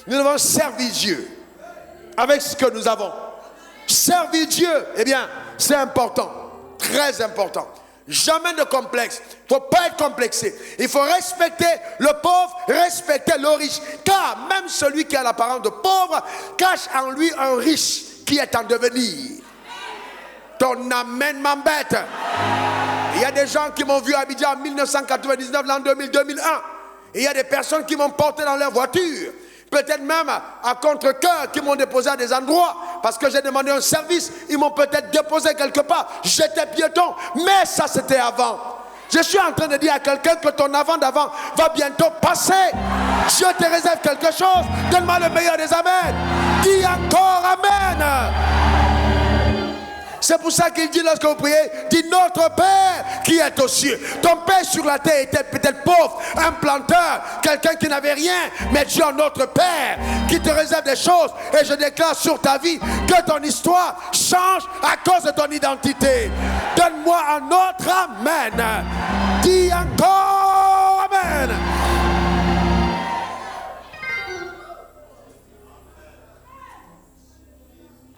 Nous devons servir Dieu avec ce que nous avons. Servir Dieu, eh bien, c'est important. Très important. Jamais de complexe. Il ne faut pas être complexé. Il faut respecter le pauvre, respecter le riche. Car même celui qui a l'apparence de pauvre cache en lui un riche qui est en devenir. Ton amen m'embête. Il y a des gens qui m'ont vu à Abidjan en 1999, l'an 2000, 2001. Et il y a des personnes qui m'ont porté dans leur voiture. Peut-être même à contre-cœur, qui m'ont déposé à des endroits parce que j'ai demandé un service. Ils m'ont peut-être déposé quelque part. J'étais piéton, mais ça c'était avant. Je suis en train de dire à quelqu'un que ton avant d'avant va bientôt passer. Dieu te réserve quelque chose. Donne-moi le meilleur des amens. Dis encore amen. C'est pour ça qu'il dit lorsque vous priez, dis notre Père qui est aux cieux. Ton Père sur la terre était peut-être pauvre, un planteur, quelqu'un qui n'avait rien, mais tu as notre Père qui te réserve des choses. Et je déclare sur ta vie que ton histoire change à cause de ton identité. Donne-moi un autre amen. Dis encore amen.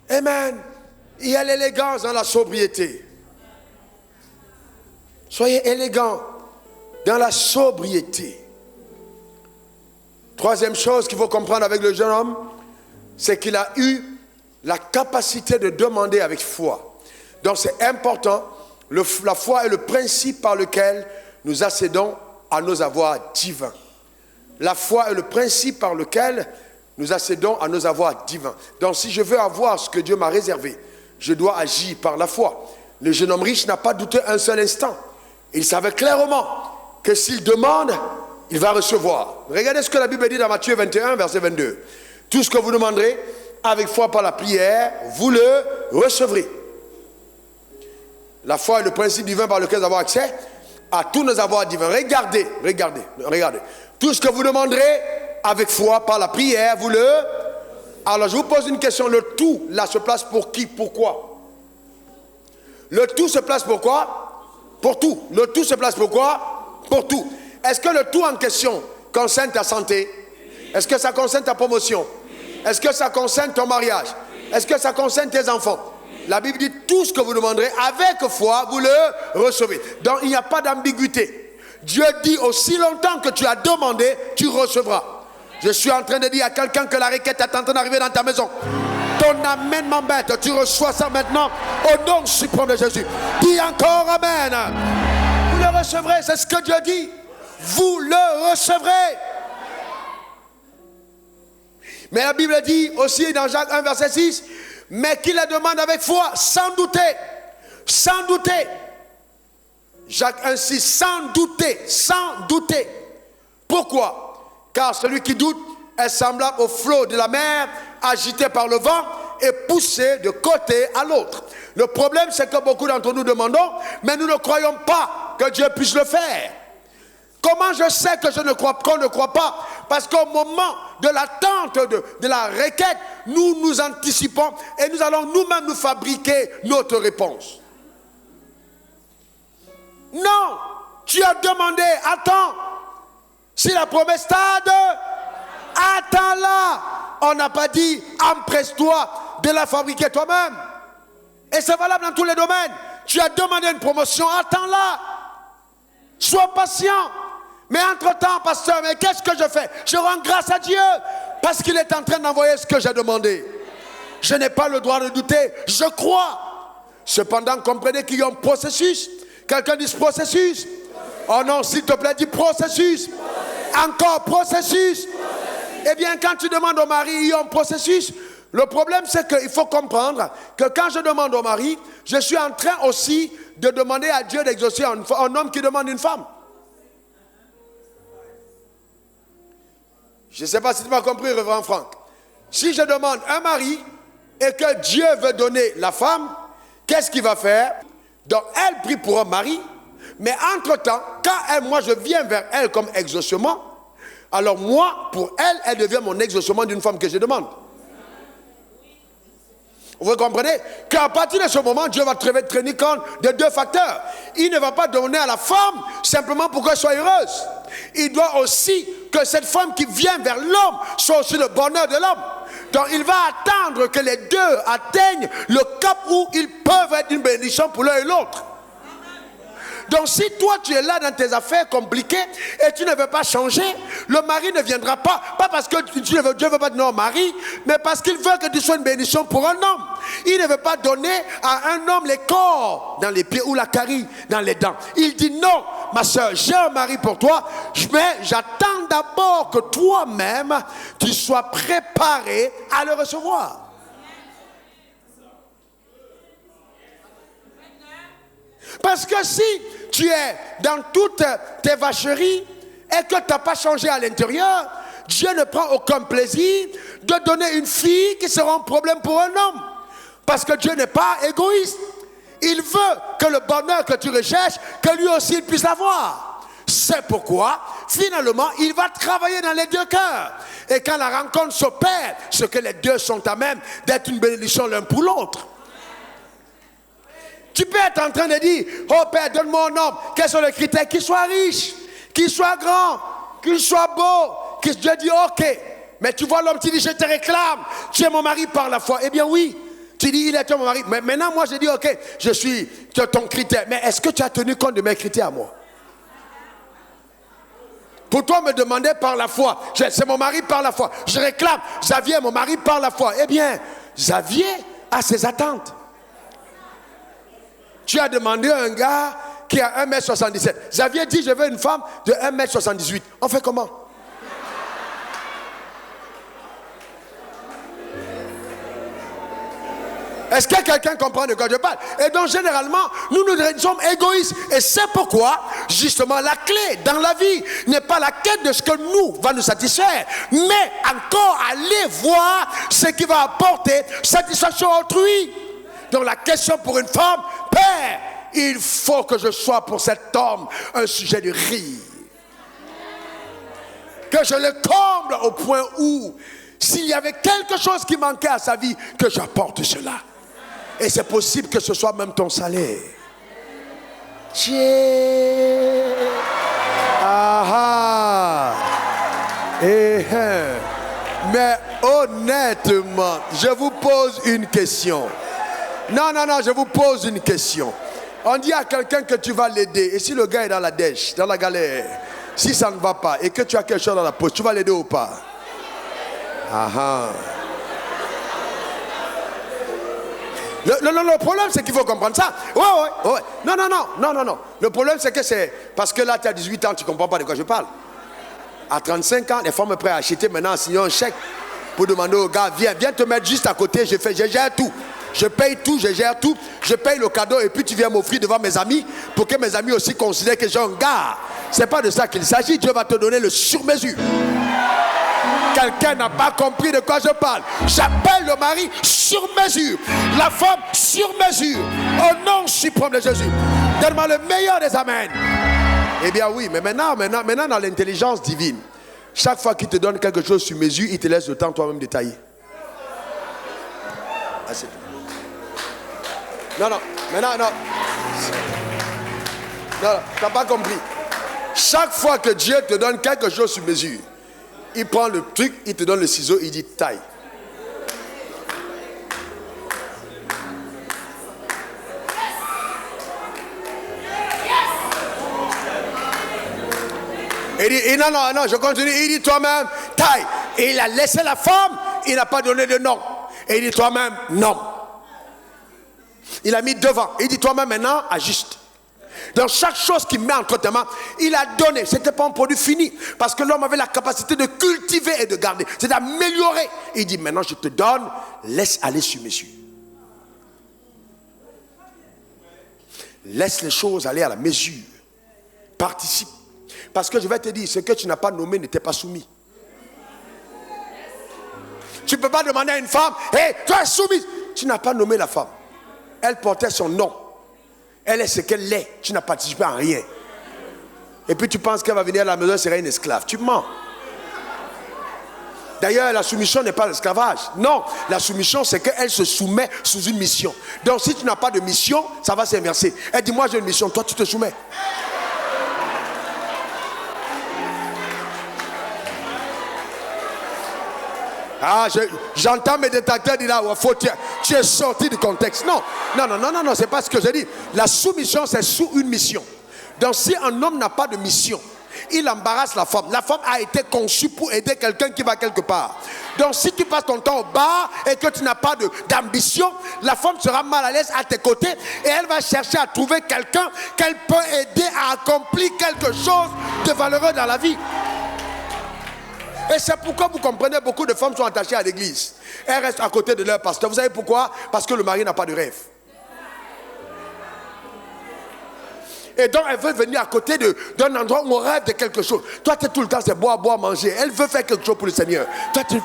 Amen. Il y a l'élégance dans la sobriété. Soyez élégants dans la sobriété. Troisième chose qu'il faut comprendre avec le jeune homme, c'est qu'il a eu la capacité de demander avec foi. Donc c'est important. La foi est le principe par lequel nous accédons à nos avoirs divins. La foi est le principe par lequel nous accédons à nos avoirs divins. Donc si je veux avoir ce que Dieu m'a réservé, je dois agir par la foi. Le jeune homme riche n'a pas douté un seul instant. Il savait clairement que s'il demande, il va recevoir. Regardez ce que la Bible dit dans Matthieu 21, verset 22. Tout ce que vous demanderez avec foi par la prière, vous le recevrez. La foi est le principe divin par lequel nous avons accès à tous nos avoirs divins. Regardez. Tout ce que vous demanderez avec foi par la prière, vous le... Alors je vous pose une question, le tout là se place pour qui, pourquoi? Le tout se place pour quoi? Pour tout. Le tout se place pour quoi? Pour tout. Est-ce que le tout en question concerne ta santé? Est-ce que ça concerne ta promotion? Est-ce que ça concerne ton mariage? Est-ce que ça concerne tes enfants? La Bible dit tout ce que vous demanderez avec foi, vous le recevez. Donc il n'y a pas d'ambiguïté. Dieu dit aussi longtemps que tu as demandé, tu recevras. Je suis en train de dire à quelqu'un que la requête est en train d'arriver dans ta maison. Ton amen m'embête. Tu reçois ça maintenant au nom suprême de Jésus. Dis encore amen. Vous le recevrez, c'est ce que Dieu dit. Vous le recevrez. Mais la Bible dit aussi dans Jacques 1, verset 6, mais qu'il la demande avec foi, sans douter. Sans douter. Jacques 1, 6, sans douter. Sans douter. Pourquoi? Car celui qui doute est semblable au flot de la mer, agité par le vent et poussé de côté à l'autre. Le problème, c'est que beaucoup d'entre nous demandons, mais nous ne croyons pas que Dieu puisse le faire. Comment je sais que qu'on ne croit pas? Parce qu'au moment de l'attente de la requête, nous anticipons et nous allons nous-mêmes nous fabriquer notre réponse. Non, tu as demandé, attends. Si la promesse tarde, attends-la. On n'a pas dit, empresse-toi de la fabriquer toi-même. Et c'est valable dans tous les domaines. Tu as demandé une promotion, attends-la. Sois patient. Mais entre-temps, pasteur, mais qu'est-ce que je fais? Je rends grâce à Dieu parce qu'il est en train d'envoyer ce que j'ai demandé. Je n'ai pas le droit de douter. Je crois. Cependant, comprenez qu'il y a un processus. Quelqu'un dit processus. Oh non, s'il te plaît, dis processus. Encore processus. Eh bien, quand tu demandes au mari, il y a un processus. Le problème, c'est qu'il faut comprendre que quand je demande au mari, je suis en train aussi de demander à Dieu d'exaucer un homme qui demande une femme. Je ne sais pas si tu m'as compris, Révérend Franck. Si je demande un mari et que Dieu veut donner la femme, qu'est-ce qu'il va faire? Donc, elle prie pour un mari, mais entre-temps, quand moi je viens vers elle comme exaucement, alors moi, pour elle, elle devient mon exaucement d'une femme que je demande. Vous comprenez qu'à partir de ce moment, Dieu va tenir compte de deux facteurs. Il ne va pas donner à la femme simplement pour qu'elle soit heureuse. Il doit aussi que cette femme qui vient vers l'homme soit aussi le bonheur de l'homme. Donc il va attendre que les deux atteignent le cap où ils peuvent être une bénédiction pour l'un et l'autre. Donc si toi tu es là dans tes affaires compliquées et tu ne veux pas changer, le mari ne viendra pas. Pas parce que Dieu ne veut pas donner au mari, mais parce qu'il veut que tu sois une bénédiction pour un homme. Il ne veut pas donner à un homme les corps dans les pieds ou la carie dans les dents. Il dit non, ma soeur, j'ai un mari pour toi, mais j'attends d'abord que toi-même tu sois préparé à le recevoir. Parce que si tu es dans toutes tes vacheries et que tu n'as pas changé à l'intérieur, Dieu ne prend aucun plaisir de donner une fille qui sera un problème pour un homme. Parce que Dieu n'est pas égoïste. Il veut que le bonheur que tu recherches, que lui aussi il puisse l'avoir. C'est pourquoi, finalement, il va travailler dans les deux cœurs. Et quand la rencontre s'opère, ce que les deux sont à même d'être une bénédiction l'un pour l'autre. Tu peux être en train de dire, oh Père, donne-moi un homme. Quels sont les critères? Qu'il soit riche, qu'il soit grand, qu'il soit beau. Dieu dit, ok. Mais tu vois l'homme, tu dis, je te réclame. Tu es mon mari par la foi. Eh bien oui, tu dis, il est mon mari. Mais maintenant, moi, je dis, ok, je suis ton critère. Mais est-ce que tu as tenu compte de mes critères à moi? Pour toi, me demander par la foi. C'est mon mari par la foi. Je réclame, Xavier, mon mari par la foi. Eh bien, Xavier a ses attentes. Tu as demandé à un gars qui a 1m77. Xavier dit, je veux une femme de 1m78. On fait comment? Est-ce que quelqu'un comprend de quoi je parle? Et donc, généralement, nous sommes égoïstes. Et c'est pourquoi, justement, la clé dans la vie n'est pas la quête de ce que nous va nous satisfaire, mais encore aller voir ce qui va apporter satisfaction à autrui. Donc, la question pour une femme, Père, il faut que je sois pour cet homme un sujet de rire. Que je le comble au point où, s'il y avait quelque chose qui manquait à sa vie, que j'apporte cela. Et c'est possible que ce soit même ton salaire. Mais honnêtement, je vous pose une question. Non, je vous pose une question. On dit à quelqu'un que tu vas l'aider. Et si le gars est dans la dèche, dans la galère, si ça ne va pas et que tu as quelque chose dans la poche, tu vas l'aider ou pas? Le problème, c'est qu'il faut comprendre ça. Ouais. Non. Le problème, c'est que c'est... Parce que là, tu as 18 ans, tu ne comprends pas de quoi je parle. À 35 ans, les femmes me prêtent à acheter maintenant, sinon un chèque pour demander au gars, viens te mettre juste à côté, je gère tout. Je paye tout, je gère tout, je paye le cadeau et puis tu viens m'offrir devant mes amis pour que mes amis aussi considèrent que j'ai un gars. C'est pas de ça qu'il s'agit, Dieu va te donner le sur-mesure. Quelqu'un n'a pas compris de quoi je parle. J'appelle le mari sur mesure, la femme sur mesure, au nom suprême de Jésus. Donne-moi le meilleur des amens. Eh bien oui, mais maintenant dans l'intelligence divine, chaque fois qu'il te donne quelque chose sur mesure, il te laisse le temps toi-même de tailler. Ah, c'est tout. Non, tu n'as pas compris. Chaque fois que Dieu te donne quelque chose sur mesure, il prend le truc, il te donne le ciseau, il dit taille. Il dit, non, je continue, il dit toi-même taille. Et il a laissé la femme, il n'a pas donné de nom. Et il dit toi-même non. Il a mis devant. Il dit toi-même maintenant ajuste. Dans chaque chose qu'il met entre tes mains, il a donné. Ce n'était pas un produit fini. Parce que l'homme avait la capacité de cultiver et de garder. C'est d'améliorer. Il dit, maintenant je te donne, laisse aller sur mesure. Laisse les choses aller à la mesure. Participe. Parce que je vais te dire, ce que tu n'as pas nommé n'était pas soumis. Tu ne peux pas demander à une femme, hé, tu es soumise. Tu n'as pas nommé la femme. Elle portait son nom. Elle est ce qu'elle est. Tu n'as participé à rien. Et puis tu penses qu'elle va venir à la maison et sera une esclave. Tu mens. D'ailleurs, la soumission n'est pas l'esclavage. Non, la soumission, c'est qu'elle se soumet sous une mission. Donc si tu n'as pas de mission, ça va s'inverser. Elle dit, moi j'ai une mission, toi tu te soumets. Ah, j'entends mes détracteurs dire là, tu es sorti du contexte. Non, c'est pas ce que je dis. La soumission, c'est sous une mission. Donc si un homme n'a pas de mission, il embarrasse la femme. La femme a été conçue pour aider quelqu'un qui va quelque part. Donc si tu passes ton temps au bar et que tu n'as pas d'ambition, la femme sera mal à l'aise à tes côtés et elle va chercher à trouver quelqu'un qu'elle peut aider à accomplir quelque chose de valeureux dans la vie. Et c'est pourquoi vous comprenez, beaucoup de femmes sont attachées à l'église. Elles restent à côté de leur pasteur. Vous savez pourquoi? Parce que le mari n'a pas de rêve. Et donc elle veut venir à côté d'un endroit où on rêve de quelque chose. Toi tu es tout le temps, c'est boire, manger. Elle veut faire quelque chose pour le Seigneur. Toi tu...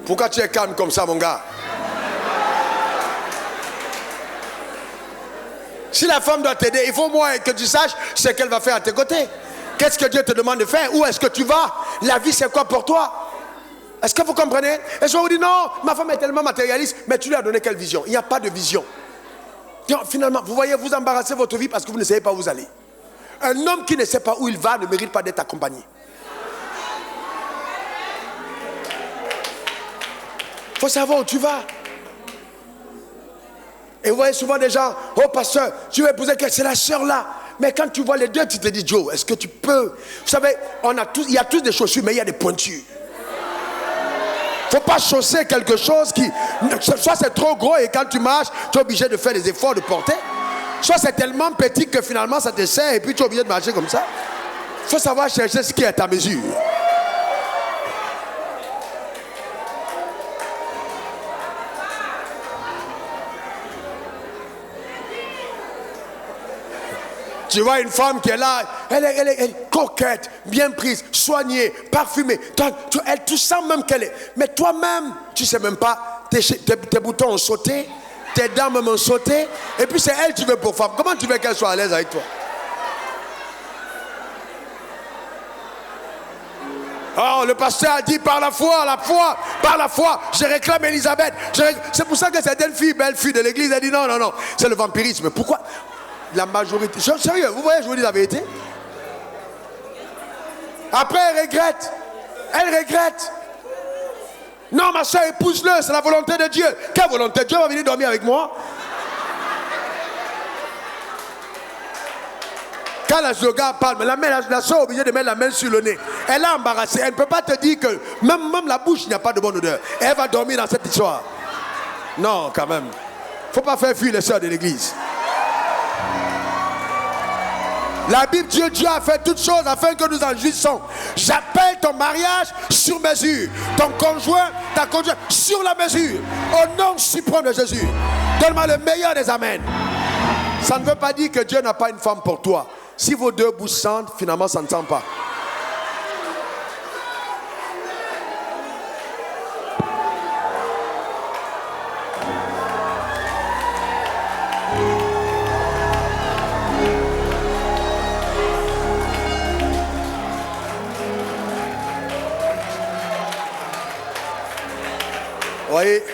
Pourquoi tu es calme comme ça, mon gars? Si la femme doit t'aider, il faut moins que tu saches ce qu'elle va faire à tes côtés. Qu'est-ce que Dieu te demande de faire? Où est-ce que tu vas? La vie, c'est quoi pour toi? Est-ce que vous comprenez? Et je vous dis non, ma femme est tellement matérialiste, mais tu lui as donné quelle vision? Il n'y a pas de vision. Donc, finalement, vous voyez, vous embarrassez votre vie parce que vous ne savez pas où vous allez. Un homme qui ne sait pas où il va ne mérite pas d'être accompagné. Il faut savoir où tu vas. Et vous voyez souvent des gens, oh pasteur, tu veux épouser quelqu'un, c'est la sœur là. Mais quand tu vois les deux, tu te dis, Joe, est-ce que tu peux? Vous savez, il y a tous des chaussures, mais il y a des pointures. Il ne faut pas chausser quelque chose qui, soit c'est trop gros et quand tu marches, tu es obligé de faire des efforts de porter. Soit c'est tellement petit que finalement ça te sert et puis tu es obligé de marcher comme ça. Il faut savoir chercher ce qui est à ta mesure. Tu vois une femme qui est là, elle est coquette, bien prise, soignée, parfumée. Tu sens même qu'elle est. Mais toi-même, tu ne sais même pas, tes boutons ont sauté, tes dents même ont sauté. Et puis c'est elle que tu veux pour femme. Comment tu veux qu'elle soit à l'aise avec toi? Oh, le pasteur a dit par la foi, je réclame Élisabeth. C'est pour ça que certaines filles, belles filles de l'église, elles disent non, c'est le vampirisme. Pourquoi? La majorité, sérieux, vous voyez, je vous dis la vérité. Après, elle regrette. Non, ma soeur, épouse-le, c'est la volonté de Dieu. Quelle volonté? Dieu va venir dormir avec moi. Quand la yoga parle, la soeur est obligée de mettre la main sur le nez. Elle est embarrassée. Elle ne peut pas te dire que même la bouche, il n'y a pas de bonne odeur. Elle va dormir dans cette histoire. Non, quand même. Il ne faut pas faire fuir les soeurs de l'église. La Bible dit Dieu a fait toutes choses afin que nous en jouissons. J'appelle ton mariage sur mesure. Ton conjoint, ta conjointe sur la mesure. Au nom suprême de Jésus. Donne-moi le meilleur des amens. Ça ne veut pas dire que Dieu n'a pas une femme pour toi. Si vos deux bouches sentent, finalement ça ne sent pas. Vous voyez?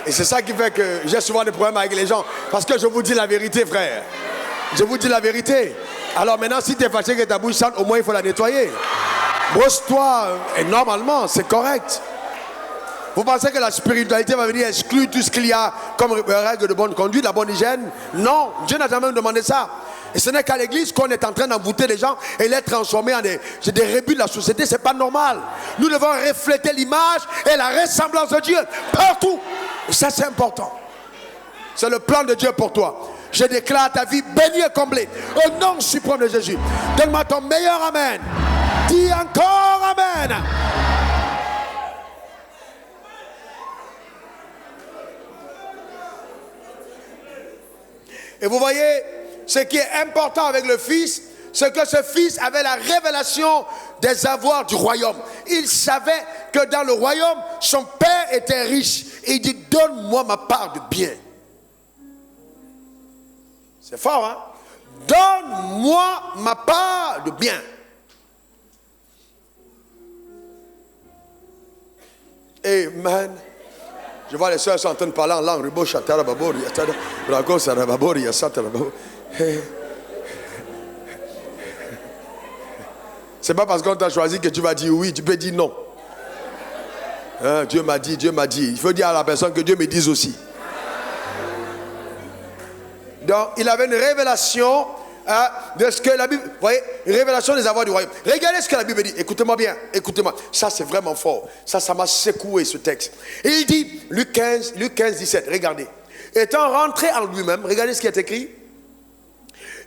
Et c'est ça qui fait que j'ai souvent des problèmes avec les gens. Parce que je vous dis la vérité, frère. Je vous dis la vérité. Alors maintenant, si tu es fâché que ta bouche sente, au moins il faut la nettoyer. Brosse-toi. Et normalement, c'est correct. Vous pensez que la spiritualité va venir exclure tout ce qu'il y a comme règle de bonne conduite, la bonne hygiène? Non, Dieu n'a jamais demandé ça. Et ce n'est qu'à l'église qu'on est en train d'envoûter les gens et les transformer en des rébus de la société. C'est pas normal. Nous devons refléter l'image et la ressemblance de Dieu partout. Et ça, c'est important. C'est le plan de Dieu pour toi. Je déclare ta vie bénie et comblée. Au nom suprême de Jésus. Donne-moi ton meilleur amen. Dis encore amen. Et vous voyez, ce qui est important avec le Fils, c'est que ce Fils avait la révélation des avoirs du royaume. Il savait que dans le royaume, son Père était riche. Et il dit, donne-moi ma part de bien. C'est fort, hein? Donne-moi ma part de bien. Amen. Je vois les soeurs sont en train de parler en langue. C'est pas parce qu'on t'a choisi que tu vas dire oui, tu peux dire non. Hein, Dieu m'a dit, Dieu m'a dit. Il faut dire à la personne que Dieu me dise aussi. Donc, il avait une révélation de ce que la Bible... Vous voyez, une révélation des avoirs du royaume. Regardez ce que la Bible dit. Écoutez-moi bien, écoutez-moi. Ça, c'est vraiment fort. Ça m'a secoué, ce texte. Et il dit, Luc 15, 17, regardez. Étant rentré en lui-même, regardez ce qui est écrit.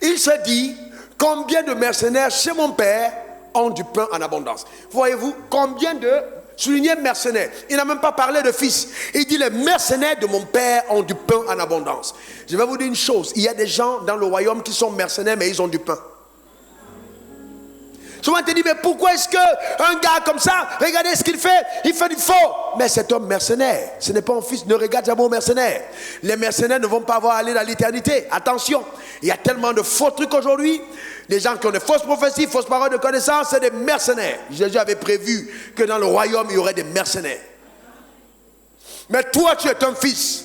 Il se dit, combien de mercenaires chez mon père ont du pain en abondance. Voyez-vous, combien de... Soulignez mercenaires. Il n'a même pas parlé de fils. Il dit les mercenaires de mon père ont du pain en abondance. Je vais vous dire une chose. Il y a des gens dans le royaume qui sont mercenaires mais ils ont du pain. Souvent on te dit mais pourquoi est-ce qu'un gars comme ça, regardez ce qu'il fait, il fait du faux. Mais c'est un mercenaire. Ce n'est pas un fils. Ne regarde jamais aux mercenaires. Les mercenaires ne vont pas avoir à aller dans l'éternité. Attention. Il y a tellement de faux trucs aujourd'hui. Les gens qui ont des fausses prophéties, fausses paroles de connaissance, c'est des mercenaires. Jésus avait prévu que dans le royaume, il y aurait des mercenaires. Mais toi, tu es un fils.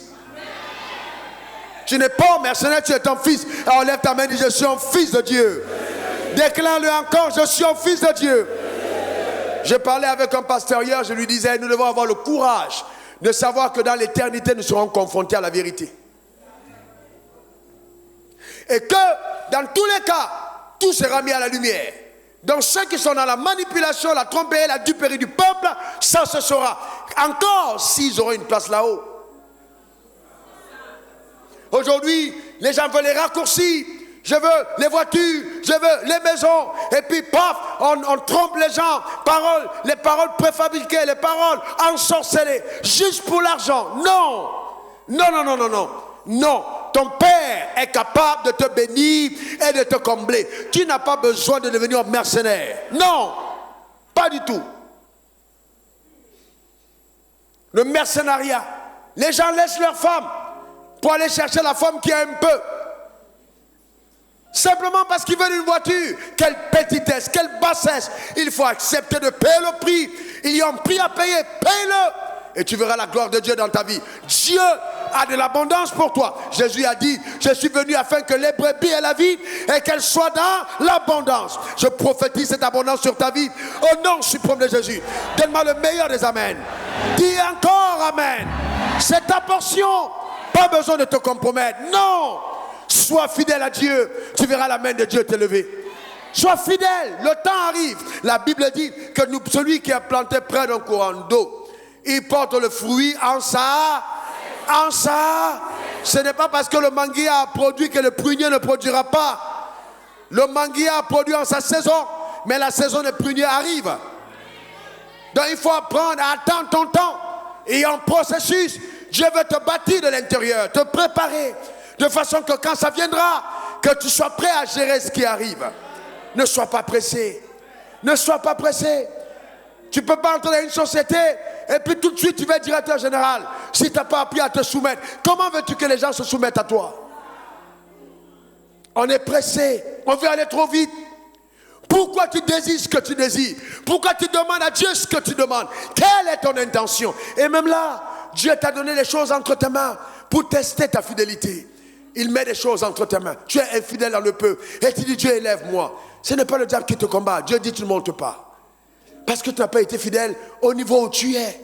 Tu n'es pas un mercenaire, tu es un fils. Alors lève ta main et dis, je suis un fils de Dieu. Déclare-le encore, je suis un fils de Dieu. J'ai parlé avec un pasteur hier, je lui disais, nous devons avoir le courage de savoir que dans l'éternité, nous serons confrontés à la vérité. Et que, dans tous les cas, tout sera mis à la lumière. Donc ceux qui sont dans la manipulation, la tromperie, la duperie du peuple, ça se saura. Encore s'ils auront une place là-haut. Aujourd'hui, les gens veulent les raccourcis. Je veux les voitures, je veux les maisons. Et puis paf, on trompe les gens. Les paroles préfabriquées, les paroles ensorcelées. Juste pour l'argent. Non. Non, non, non, non, non. Non. Ton Père est capable de te bénir et de te combler. Tu n'as pas besoin de devenir mercenaire. Non, pas du tout. Le mercenariat. Les gens laissent leur femme pour aller chercher la femme qui a un peu. Simplement parce qu'ils veulent une voiture. Quelle petitesse, quelle bassesse. Il faut accepter de payer le prix. Il y a un prix à payer. Paye-le. Et tu verras la gloire de Dieu dans ta vie. Dieu a de l'abondance pour toi. Jésus a dit, je suis venu afin que les brebis aient la vie et qu'elles soient dans l'abondance. Je prophétise cette abondance sur ta vie au nom suprême de Jésus. Donne-moi le meilleur des amens. Dis encore amen. C'est ta portion. Pas besoin de te compromettre. Non. Sois fidèle à Dieu. Tu verras la main de Dieu t'élever. Sois fidèle. Le temps arrive. La Bible dit que celui qui a planté près d'un courant d'eau, il porte le fruit en ça. Ce n'est pas parce que le manguier a produit que le prunier ne produira pas. Le manguier a produit en sa saison, mais la saison des pruniers arrive. Donc il faut apprendre à attendre ton temps. Il y a un processus. Dieu veut te bâtir de l'intérieur, te préparer, de façon que quand ça viendra, que tu sois prêt à gérer ce qui arrive. Ne sois pas pressé. Ne sois pas pressé. Tu ne peux pas entrer dans une société et puis tout de suite tu vas être directeur général. Si tu n'as pas appris à te soumettre, comment veux-tu que les gens se soumettent à toi? On est pressé, on veut aller trop vite. Pourquoi tu désires ce que tu désires? Pourquoi tu demandes à Dieu ce que tu demandes? Quelle est ton intention? Et même là, Dieu t'a donné les choses entre tes mains pour tester ta fidélité. Il met des choses entre tes mains. Tu es infidèle dans le peu. Et tu dis, Dieu élève-moi. Ce n'est pas le diable qui te combat. Dieu dit, tu ne montes pas. Parce que tu n'as pas été fidèle au niveau où tu es.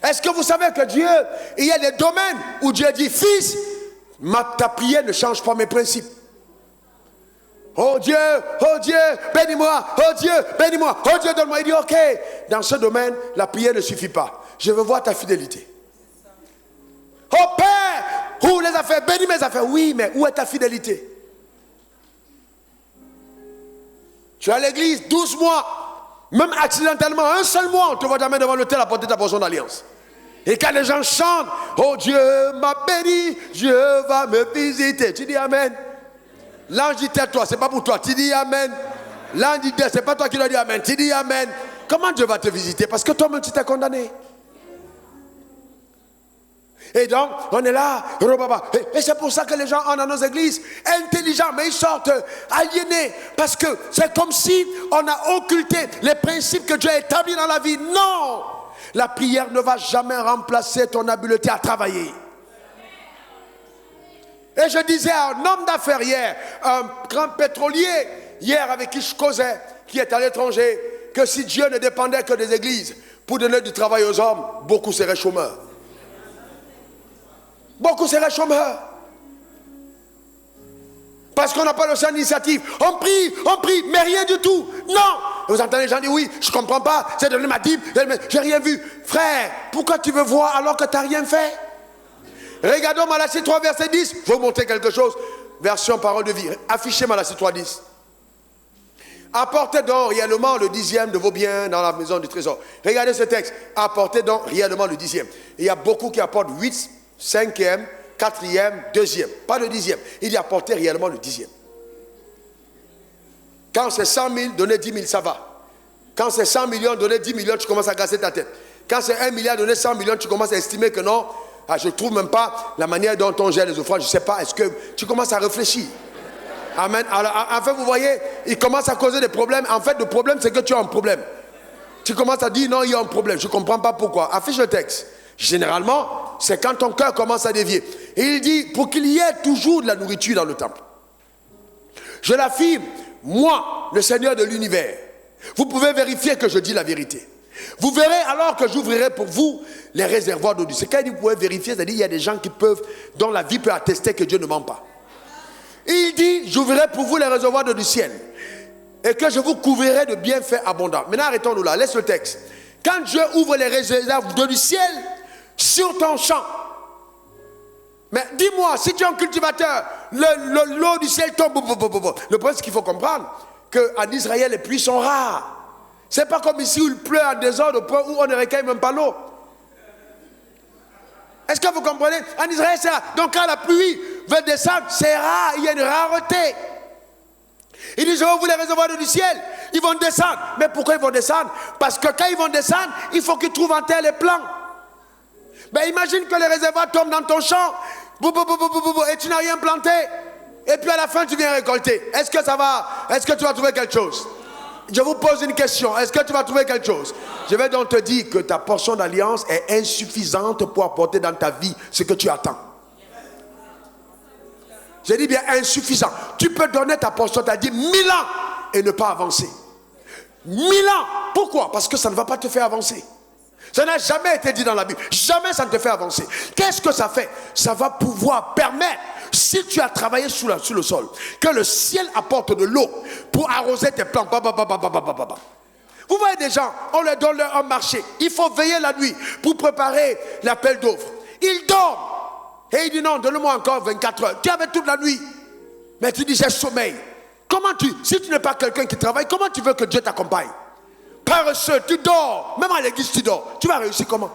Est-ce que vous savez que Dieu, il y a des domaines où Dieu dit, fils, Ta prière ne change pas mes principes. Oh Dieu, bénis-moi, oh Dieu, bénis-moi, oh Dieu, donne-moi. Il dit, ok, dans ce domaine, la prière ne suffit pas. Je veux voir ta fidélité. Oh Père, où les affaires, bénis mes affaires. Oui, mais où est ta fidélité? Tu es à l'église 12 mois, même accidentellement, un seul mois, on te voit jamais devant l'autel apporter ta portion d'alliance. Et quand les gens chantent, oh Dieu m'a béni, Dieu va me visiter. Tu dis Amen. L'ange dit tais-toi, c'est pas pour toi. Tu dis Amen. L'ange dit c'est pas toi qui dois dire Amen. Tu dis Amen. Comment Dieu va te visiter? Parce que toi-même tu t'es condamné. Et donc, on est là, et c'est pour ça que les gens ont dans nos églises intelligents, mais ils sortent aliénés, parce que c'est comme si on a occulté les principes que Dieu a établis dans la vie. Non, la prière ne va jamais remplacer ton habileté à travailler. Et je disais à un homme d'affaires hier, un grand pétrolier, hier avec qui je causais, qui est à l'étranger, que si Dieu ne dépendait que des églises pour donner du travail aux hommes, beaucoup seraient chômeurs. Beaucoup seraient chômeurs. Parce qu'on n'a pas le sens d'initiative. On prie, mais rien du tout. Non. Vous entendez les gens dire oui, je ne comprends pas, c'est donné ma Bible, j'ai rien vu. Frère, pourquoi tu veux voir alors que tu n'as rien fait? Regardons Malachie 3, verset 10. Je vais vous montrer quelque chose. Version parole de vie. Affichez Malachie 3, 10. Apportez donc réellement le 10e de vos biens dans la maison du trésor. Regardez ce texte. Apportez donc réellement le 10e. Il y a beaucoup qui apportent 8, 5e, 4e, 2e. Pas le 10e. Il dit apporter réellement le 10e. Quand c'est 100 000, donner 10 000, ça va. Quand c'est 100 millions, donner 10 millions, tu commences à casser ta tête. Quand c'est 1 milliard, donner 100 millions, tu commences à estimer que non, je ne trouve même pas la manière dont on gère les offrandes, je ne sais pas, est-ce que tu commences à réfléchir. Amen. Alors, en fait, vous voyez, il commence à causer des problèmes. En fait, le problème, c'est que tu as un problème. Tu commences à dire, non, il y a un problème, je ne comprends pas pourquoi. Affiche le texte. Généralement, c'est quand ton cœur commence à dévier. Et il dit, pour qu'il y ait toujours de la nourriture dans le temple. Je l'affirme, moi, le Seigneur de l'univers, vous pouvez vérifier que je dis la vérité. Vous verrez alors que j'ouvrirai pour vous les réservoirs d'eau du ciel. Quand il dit vous pouvez vérifier, c'est-à-dire qu'il y a des gens qui peuvent, dont la vie peut attester que Dieu ne ment pas. Il dit, j'ouvrirai pour vous les réservoirs d'eau du ciel et que je vous couvrirai de bienfaits abondants. Maintenant, arrêtons-nous là, laisse le texte. Quand Dieu ouvre les réservoirs d'eau du ciel sur ton champ, mais dis-moi, si tu es un cultivateur, l'eau du ciel tombe. Le problème, c'est qu'il faut comprendre qu'en Israël, les pluies sont rares. C'est pas comme ici où il pleut en désordre au point où on ne recueille même pas l'eau. Est-ce que vous comprenez? En Israël, c'est rare. Donc quand la pluie veut descendre, c'est rare. Il y a une rareté. Il dit, je vais vous les réservoirs du ciel. Ils vont descendre. Mais pourquoi ils vont descendre? Parce que quand ils vont descendre, il faut qu'ils trouvent en terre les plants. Ben imagine que les réservoirs tombent dans ton champ. Et tu n'as rien planté. Et puis à la fin, tu viens récolter. Est-ce que ça va? Est-ce que tu vas trouver quelque chose? Je vous pose une question. Est-ce que tu vas trouver quelque chose? Je vais donc te dire que ta portion d'alliance est insuffisante pour apporter dans ta vie ce que tu attends. J'ai dit bien insuffisant. Tu peux donner ta portion, tu as dit 1000 ans et ne pas avancer. 1000 ans. Pourquoi? Parce que ça ne va pas te faire avancer. Ça n'a jamais été dit dans la Bible. Jamais ça ne te fait avancer. Qu'est-ce que ça fait? Ça va pouvoir permettre, si tu as travaillé sur le sol, que le ciel apporte de l'eau pour arroser tes plantes. Vous voyez des gens, on leur donne un marché. Il faut veiller la nuit pour préparer l'appel d'offres. Ils dorment. Et il dit non, donne-moi encore 24 heures. Tu avais toute la nuit. Mais tu dis j'ai sommeil. Si tu n'es pas quelqu'un qui travaille, comment tu veux que Dieu t'accompagne? Paresseux, tu dors. Même à l'église, tu dors. Tu vas réussir comment?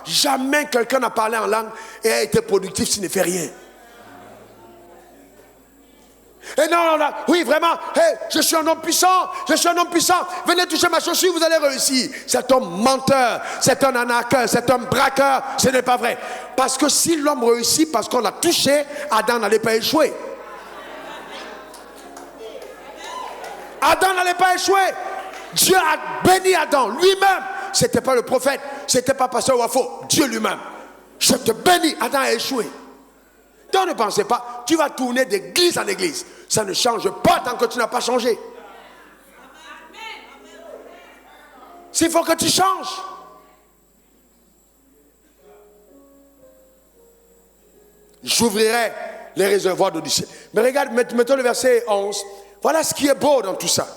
Jamais quelqu'un n'a parlé en langue et a été productif s'il ne fait rien. Et non, oui, vraiment, je suis un homme puissant, venez toucher ma chaussure, vous allez réussir. C'est un menteur, c'est un arnaqueur, c'est un braqueur, ce n'est pas vrai. Parce que si l'homme réussit parce qu'on l'a touché, Adam n'allait pas échouer. Adam n'allait pas échouer. Dieu a béni Adam lui-même. C'était pas le prophète, c'était pas pasteur Wafo, Dieu lui-même. Je te bénis, Adam a échoué. Donc ne pensez pas, tu vas tourner d'église en église. Ça ne change pas tant que tu n'as pas changé. s'il faut que tu changes. J'ouvrirai les réservoirs d'eau du ciel. Mais regarde, mettons le verset 11. Voilà ce qui est beau dans tout ça.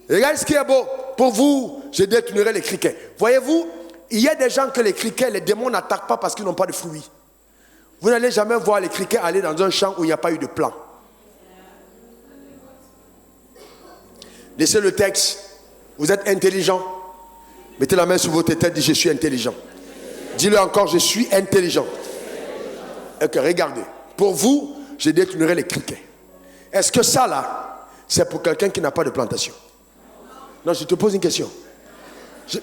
Regarde ce qui est beau. Pour vous, je détournerai les criquets. Voyez-vous, il y a des gens que les criquets, les démons n'attaquent pas parce qu'ils n'ont pas de fruits. Vous n'allez jamais voir les criquets aller dans un champ où il n'y a pas eu de plan. Laissez le texte. Vous êtes intelligent. Mettez la main sur votre tête, dites je suis intelligent. Dis-le encore, je suis intelligent. Ok, regardez. Pour vous, je détournerai les criquets. Est-ce que ça là, c'est pour quelqu'un qui n'a pas de plantation? Non, je te pose une question.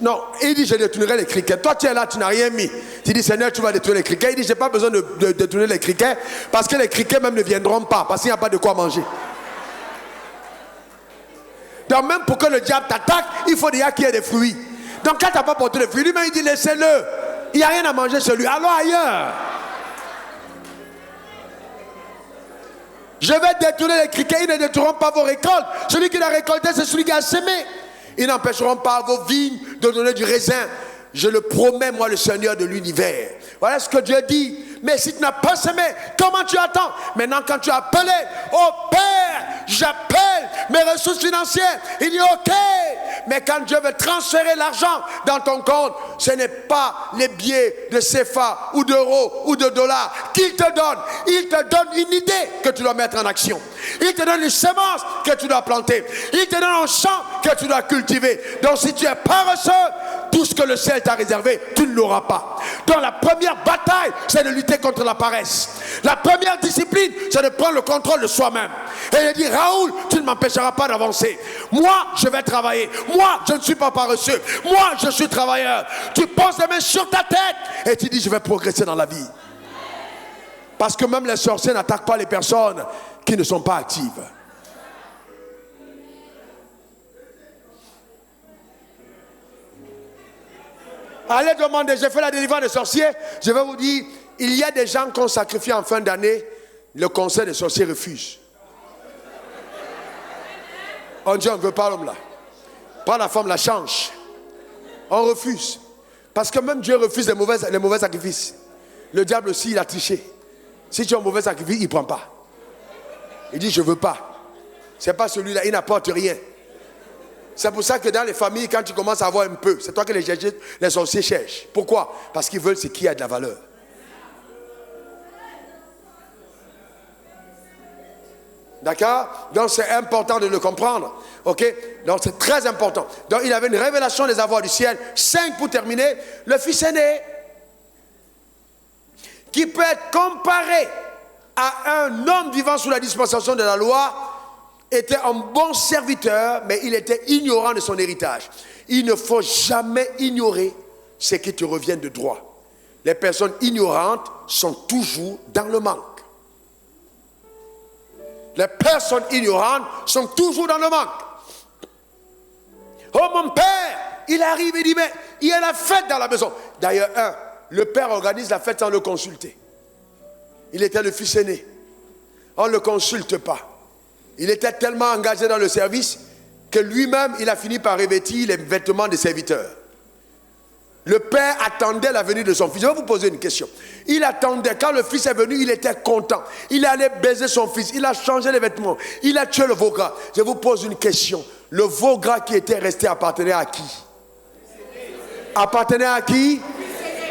Non, il dit je détournerai les criquets. Toi tu es là, tu n'as rien mis. Tu dis Seigneur, tu vas détourner les criquets. Il dit j'ai pas besoin de détourner les criquets parce que les criquets même ne viendront pas parce qu'il n'y a pas de quoi manger. Donc même pour que le diable t'attaque, il faut déjà qu'il y ait des fruits. Donc quand tu n'as pas porté les fruits, lui-même il dit laissez-le. Il n'y a rien à manger chez lui. Allons ailleurs. Je vais détourner les criquets, ils ne détourneront pas vos récoltes. Celui qui l'a récolté, c'est celui qui a semé. Ils n'empêcheront pas vos vignes de donner du raisin. Je le promets, moi, le Seigneur de l'univers. Voilà ce que Dieu dit. Mais si tu n'as pas semé, comment tu attends? Maintenant, quand tu as appelé, oh Père, j'appelle mes ressources financières. Il dit ok. Mais quand Dieu veut transférer l'argent dans ton compte, ce n'est pas les billets de CFA ou d'euros ou de dollars qu'il te donne. Il te donne une idée que tu dois mettre en action. Il te donne une semence que tu dois planter. Il te donne un champ que tu dois cultiver. Donc si tu es paresseux, tout ce que le ciel t'a réservé, tu ne l'auras pas. Donc la première bataille, c'est de lutter contre la paresse. La première discipline, c'est de prendre le contrôle de soi-même. Et de dire, Raoul, tu ne m'empêcheras pas d'avancer. Moi, je vais travailler. Moi, je ne suis pas paresseux. Moi, je suis travailleur. Tu poses les mains sur ta tête et tu dis, je vais progresser dans la vie. Parce que même les sorciers n'attaquent pas les personnes qui ne sont pas actives. Allez demander, j'ai fait la délivrance des sorciers. Je vais vous dire, il y a des gens qu'on sacrifie en fin d'année. Le conseil des sorciers refuse. On dit, on ne veut pas l'homme là. Pas la femme, la change. On refuse. Parce que même Dieu refuse les mauvais sacrifices. Le diable aussi, il a triché. Si tu as un mauvais sacrifice, il ne prend pas. Il dit, je ne veux pas. Ce n'est pas celui-là, il n'apporte rien. C'est pour ça que dans les familles, quand tu commences à avoir un peu, c'est toi que les sorciers cherchent. Pourquoi? Parce qu'ils veulent ce qui a de la valeur. D'accord? Donc c'est important de le comprendre. Ok? Donc c'est très important. Donc il avait une révélation des avoirs du ciel. 5 pour terminer. Le fils aîné, qui peut être comparé à un homme vivant sous la dispensation de la loi, était un bon serviteur, mais il était ignorant de son héritage. Il ne faut jamais ignorer ce qui te revient de droit. Les personnes ignorantes sont toujours dans le manque. Les personnes ignorantes sont toujours dans le manque. Oh mon père, il arrive et dit, mais il y a la fête dans la maison. D'ailleurs, le père organise la fête sans le consulter. Il était le fils aîné. On ne le consulte pas. Il était tellement engagé dans le service que lui-même, il a fini par revêtir les vêtements des serviteurs. Le père attendait la venue de son fils. Je vais vous poser une question. Il attendait. Quand le fils est venu, il était content. Il allait baiser son fils. Il a changé les vêtements. Il a tué le veau gras. Je vous pose une question. Le veau gras qui était resté appartenait à qui? Appartenait à qui?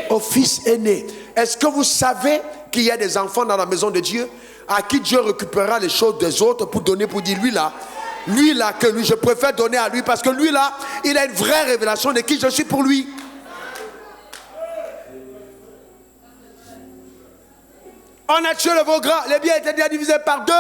Au fils aîné. Est-ce que vous savez qu'il y a des enfants dans la maison de Dieu à qui Dieu récupérera les choses des autres pour donner, pour dire lui là, que lui, je préfère donner à lui parce que lui là, il a une vraie révélation de qui je suis pour lui. On a tué le veau gras, les biens étaient déjà divisés par 2.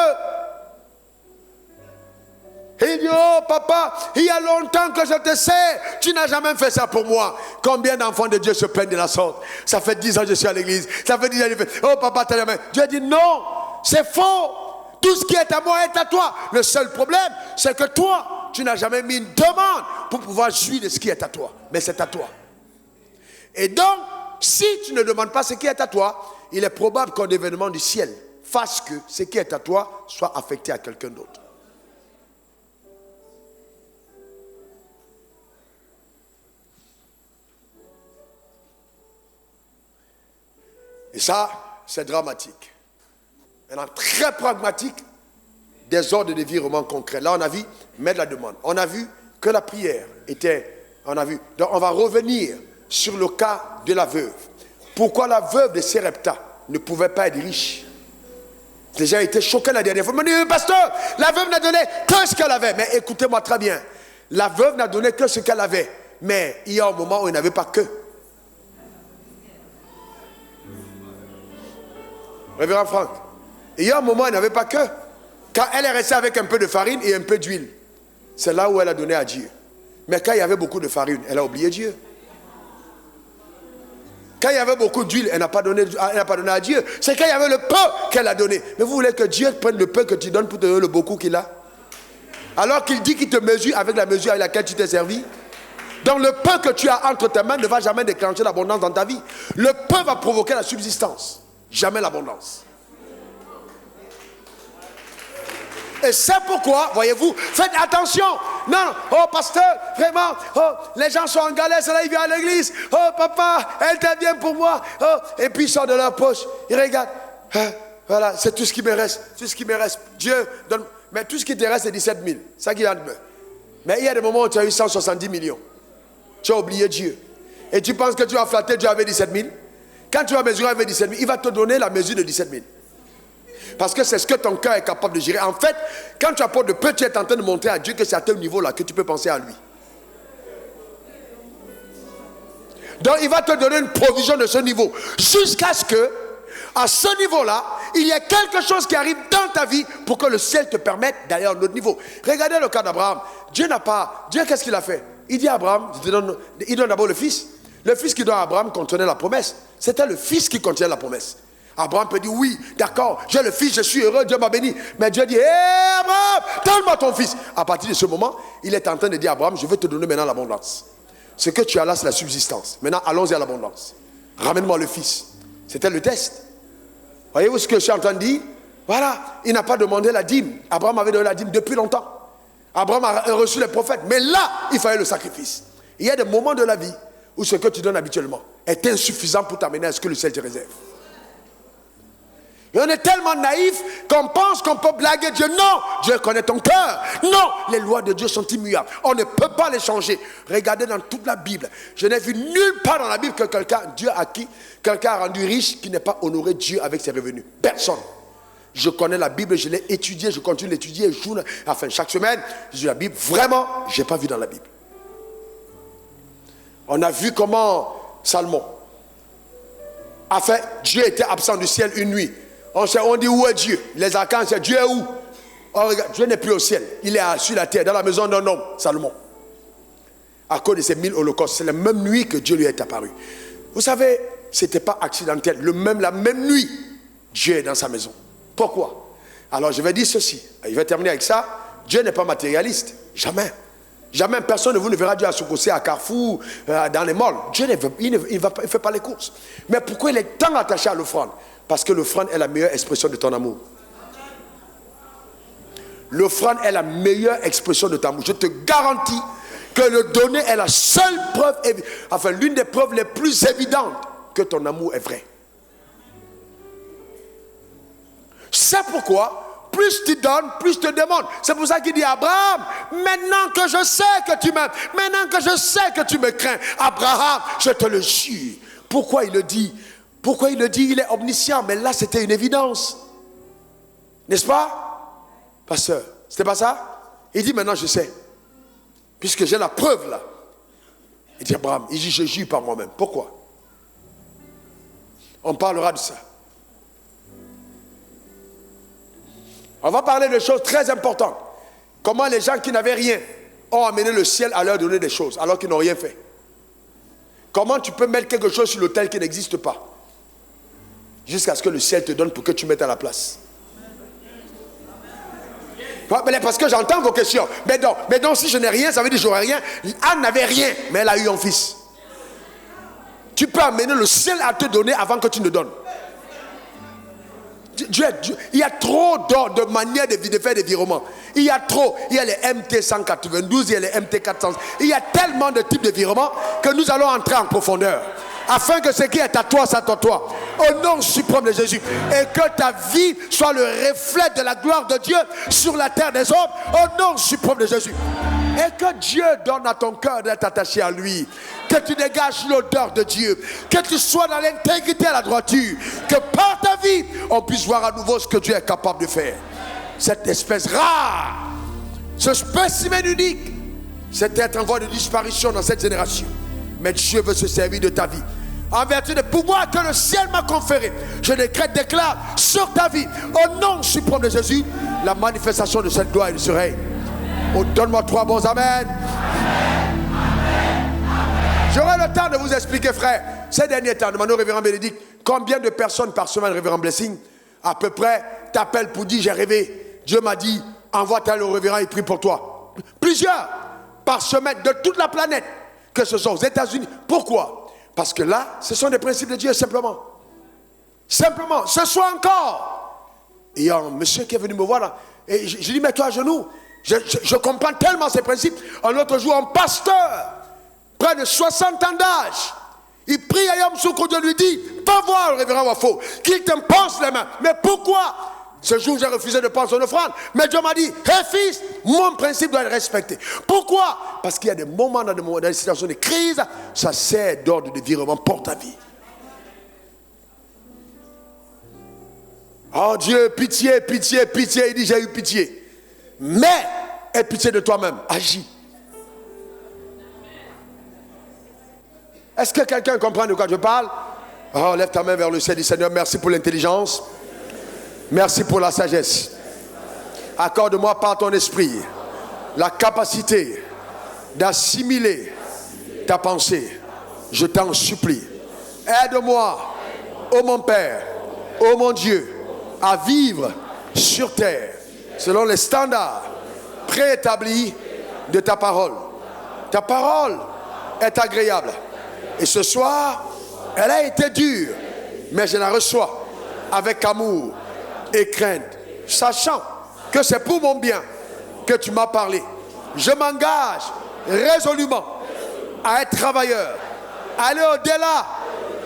Il dit, oh papa, il y a longtemps que je te sais, tu n'as jamais fait ça pour moi. Combien d'enfants de Dieu se plaignent de la sorte? Ça fait 10 ans que je suis à l'église, ça fait 10 ans que je fais, oh papa, t'as la main. Dieu dit non, c'est faux. Tout ce qui est à moi est à toi. Le seul problème, c'est que toi, tu n'as jamais mis une demande pour pouvoir jouir de ce qui est à toi. Mais c'est à toi. Et donc, si tu ne demandes pas ce qui est à toi, il est probable qu'un événement du ciel fasse que ce qui est à toi soit affecté à quelqu'un d'autre. Et ça, c'est dramatique. Maintenant, très pragmatique, des ordres de virement concrets. Là, on a vu mettre la demande. On a vu que la prière était... Donc, on va revenir sur le cas de la veuve. Pourquoi la veuve de Sérepta ne pouvait pas être riche? Les gens étaient choqués la dernière fois. Ils m'ont dit, pasteur, la veuve n'a donné que ce qu'elle avait. Mais écoutez-moi très bien. La veuve n'a donné que ce qu'elle avait. Mais il y a un moment où il n'avait pas que. Révérend Franck, il y a un moment où il n'avait pas que. Quand elle est restée avec un peu de farine et un peu d'huile, c'est là où elle a donné à Dieu. Mais quand il y avait beaucoup de farine, elle a oublié Dieu. Quand il y avait beaucoup d'huile, elle n'a pas donné à Dieu. C'est quand il y avait le peu qu'elle a donné. Mais vous voulez que Dieu prenne le peu que tu donnes pour te donner le beaucoup qu'il a? Alors qu'il dit qu'il te mesure avec la mesure avec laquelle tu t'es servi. Donc le peu que tu as entre tes mains ne va jamais déclencher l'abondance dans ta vie. Le peu va provoquer la subsistance, jamais l'abondance. Et c'est pourquoi, voyez-vous, faites attention. Non, oh pasteur, vraiment, oh, les gens sont en galère, c'est là, ils viennent à l'église. Oh papa, intervient pour moi. Oh, et puis ils sortent de leur poche, ils regardent. Voilà, c'est tout ce qui me reste. Tout ce qui me reste. Dieu donne. Mais tout ce qui te reste, c'est 17 000. Ça qui vient de me. Mais il y a des moments où tu as eu 170 millions. Tu as oublié Dieu. Et tu penses que tu vas flatter Dieu avec 17 000. Quand tu vas mesurer avec 17 000, il va te donner la mesure de 17 000. Parce que c'est ce que ton cœur est capable de gérer. En fait, quand tu apportes de peu, tu es en train de montrer à Dieu que c'est à tel niveau-là que tu peux penser à lui. Donc il va te donner une provision de ce niveau. Jusqu'à ce que, à ce niveau-là, il y ait quelque chose qui arrive dans ta vie pour que le ciel te permette d'aller à un autre niveau. Regardez le cas d'Abraham. Dieu qu'est-ce qu'il a fait? Il dit à Abraham, il donne d'abord le fils. Le fils qu'il donne à Abraham contenait la promesse. C'était le fils qui contenait la promesse. Abraham peut dire, oui, d'accord, j'ai le fils, je suis heureux, Dieu m'a béni. Mais Dieu dit, hé Abraham, donne-moi ton fils. À partir de ce moment, il est en train de dire à Abraham, je vais te donner maintenant l'abondance. Ce que tu as là, c'est la subsistance. Maintenant, allons-y à l'abondance. Ramène-moi le fils. C'était le test. Voyez-vous ce que je suis en train de dire? Voilà, il n'a pas demandé la dîme. Abraham avait donné la dîme depuis longtemps. Abraham a reçu les prophètes. Mais là, il fallait le sacrifice. Il y a des moments de la vie où ce que tu donnes habituellement est insuffisant pour t'amener à ce que le ciel te réserve. Et on est tellement naïf qu'on pense qu'on peut blaguer Dieu. Non, Dieu connaît ton cœur. Non, les lois de Dieu sont immuables. On ne peut pas les changer. Regardez dans toute la Bible. Je n'ai vu nulle part dans la Bible que quelqu'un a rendu riche qui n'ait pas honoré Dieu avec ses revenus. Personne. Je connais la Bible, je l'ai étudiée, je continue d'étudier. Enfin, chaque semaine, je lis la Bible. Vraiment, je n'ai pas vu dans la Bible. On a vu comment Salomon a fait. Dieu était absent du ciel une nuit. On dit, où est Dieu? Les archanges, Dieu est où? Oh, regarde, Dieu n'est plus au ciel. Il est sur la terre, dans la maison d'un homme, Salomon. À cause de ces 1000 holocaustes. C'est la même nuit que Dieu lui est apparu. Vous savez, ce n'était pas accidentel. La même nuit, Dieu est dans sa maison. Pourquoi? Alors je vais dire ceci. Je vais terminer avec ça. Dieu n'est pas matérialiste. Jamais. Jamais personne de vous ne verra Dieu à Sokosé, à Carrefour, dans les malls. Dieu il ne fait pas les courses. Mais pourquoi il est tant attaché à l'offrande? Parce que l'offrande est la meilleure expression de ton amour. L'offrande est la meilleure expression de ton amour. Je te garantis que le donner est la seule preuve, enfin l'une des preuves les plus évidentes que ton amour est vrai. C'est pourquoi, plus tu donnes, plus tu te demandes. C'est pour ça qu'il dit à Abraham, maintenant que je sais que tu m'aimes, maintenant que je sais que tu me crains, Abraham, je te le jure. Pourquoi il le dit? Pourquoi il le dit? Il est omniscient, mais là c'était une évidence. N'est-ce pas? Pasteur, c'était pas ça? Il dit maintenant je sais. Puisque j'ai la preuve là. Il dit Abraham, il dit je jure par moi-même. Pourquoi? On parlera de ça. On va parler de choses très importantes. Comment les gens qui n'avaient rien ont amené le ciel à leur donner des choses alors qu'ils n'ont rien fait. Comment tu peux mettre quelque chose sur l'autel qui n'existe pas jusqu'à ce que le ciel te donne pour que tu mettes à la place. Parce que j'entends vos questions. Mais donc si je n'ai rien, ça veut dire que j'aurai rien. Anne n'avait rien, mais elle a eu un fils. Tu peux amener le ciel à te donner avant que tu ne donnes. Il y a trop de manières de faire des virements. Il y a trop. Il y a les MT 192, il y a les MT 400. Il y a tellement de types de virements que nous allons entrer en profondeur. afin que ce qui est à toi soit à toi, au nom suprême de Jésus, et que ta vie soit le reflet de la gloire de Dieu sur la terre des hommes, au nom suprême de Jésus. Et que Dieu donne à ton cœur d'être attaché à lui, que tu dégages l'odeur de Dieu, que tu sois dans l'intégrité et la droiture, que par ta vie on puisse voir à nouveau ce que Dieu est capable de faire. Cette espèce rare, ce spécimen unique, c'est être en voie de disparition dans cette génération. Mais Dieu veut se servir de ta vie. En vertu des pouvoirs que le ciel m'a conféré, je déclare sur ta vie, au nom suprême de Jésus, la manifestation de cette gloire et de ce règne. Oh, donne-moi 3 bons amen. J'aurai le temps de vous expliquer, frère, ces derniers temps, demandez au révérend Bénédicte, combien de personnes par semaine, révérend Blessing, à peu près, t'appellent pour dire, j'ai rêvé, Dieu m'a dit, envoie-t-elle au révérend, il prie pour toi. Plusieurs par semaine de toute la planète, que ce soit aux États-Unis. Pourquoi? Parce que là, ce sont des principes de Dieu, simplement. Simplement, ce soir encore. Il y a un monsieur qui est venu me voir là, et je dis, mets-toi à genoux. Je comprends tellement ces principes. Un autre jour, un pasteur, près de 60 ans d'âge, il prie à Yom Soukou, Dieu lui dit, va voir le révérend Wafo, qu'il t'impose les mains. Mais pourquoi? Ce jour, j'ai refusé de prendre son offrande. Mais Dieu m'a dit, hé fils, mon principe doit être respecté. Pourquoi? Parce qu'il y a des moments dans des situations de crise, ça sert d'ordre de virement pour ta vie. Oh Dieu, pitié, pitié, pitié. Il dit, j'ai eu pitié. Mais, aie pitié de toi-même. Agis. Est-ce que quelqu'un comprend de quoi je parle? Oh, lève ta main vers le ciel, dis Seigneur, merci pour l'intelligence. Merci pour la sagesse. Accorde-moi par ton esprit la capacité d'assimiler ta pensée. Je t'en supplie. Aide-moi, ô mon Père, ô mon Dieu, à vivre sur terre selon les standards préétablis de ta parole. Ta parole est agréable. Et ce soir, elle a été dure, mais je la reçois avec amour et crainte, sachant que c'est pour mon bien que tu m'as parlé. Je m'engage résolument à être travailleur, à aller au-delà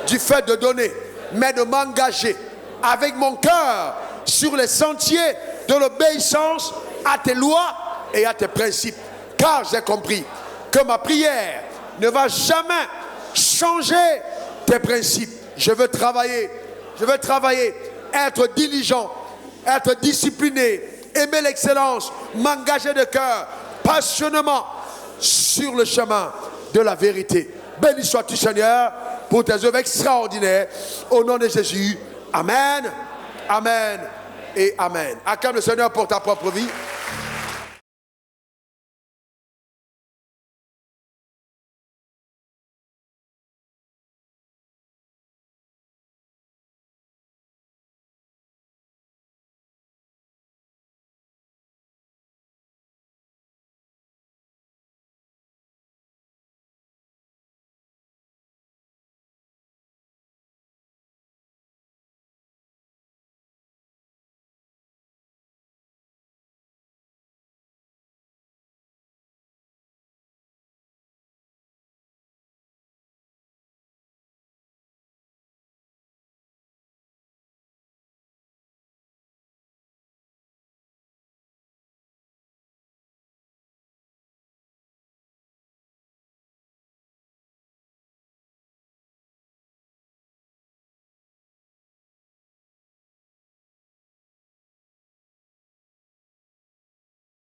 du fait de donner, mais de m'engager avec mon cœur sur les sentiers de l'obéissance à tes lois et à tes principes. Car j'ai compris que ma prière ne va jamais changer tes principes. Je veux travailler, être diligent, être discipliné, aimer l'excellence, m'engager de cœur, passionnément sur le chemin de la vérité. Béni sois-tu, Seigneur, pour tes œuvres extraordinaires. Au nom de Jésus, amen, amen et amen. Acclame le Seigneur pour ta propre vie.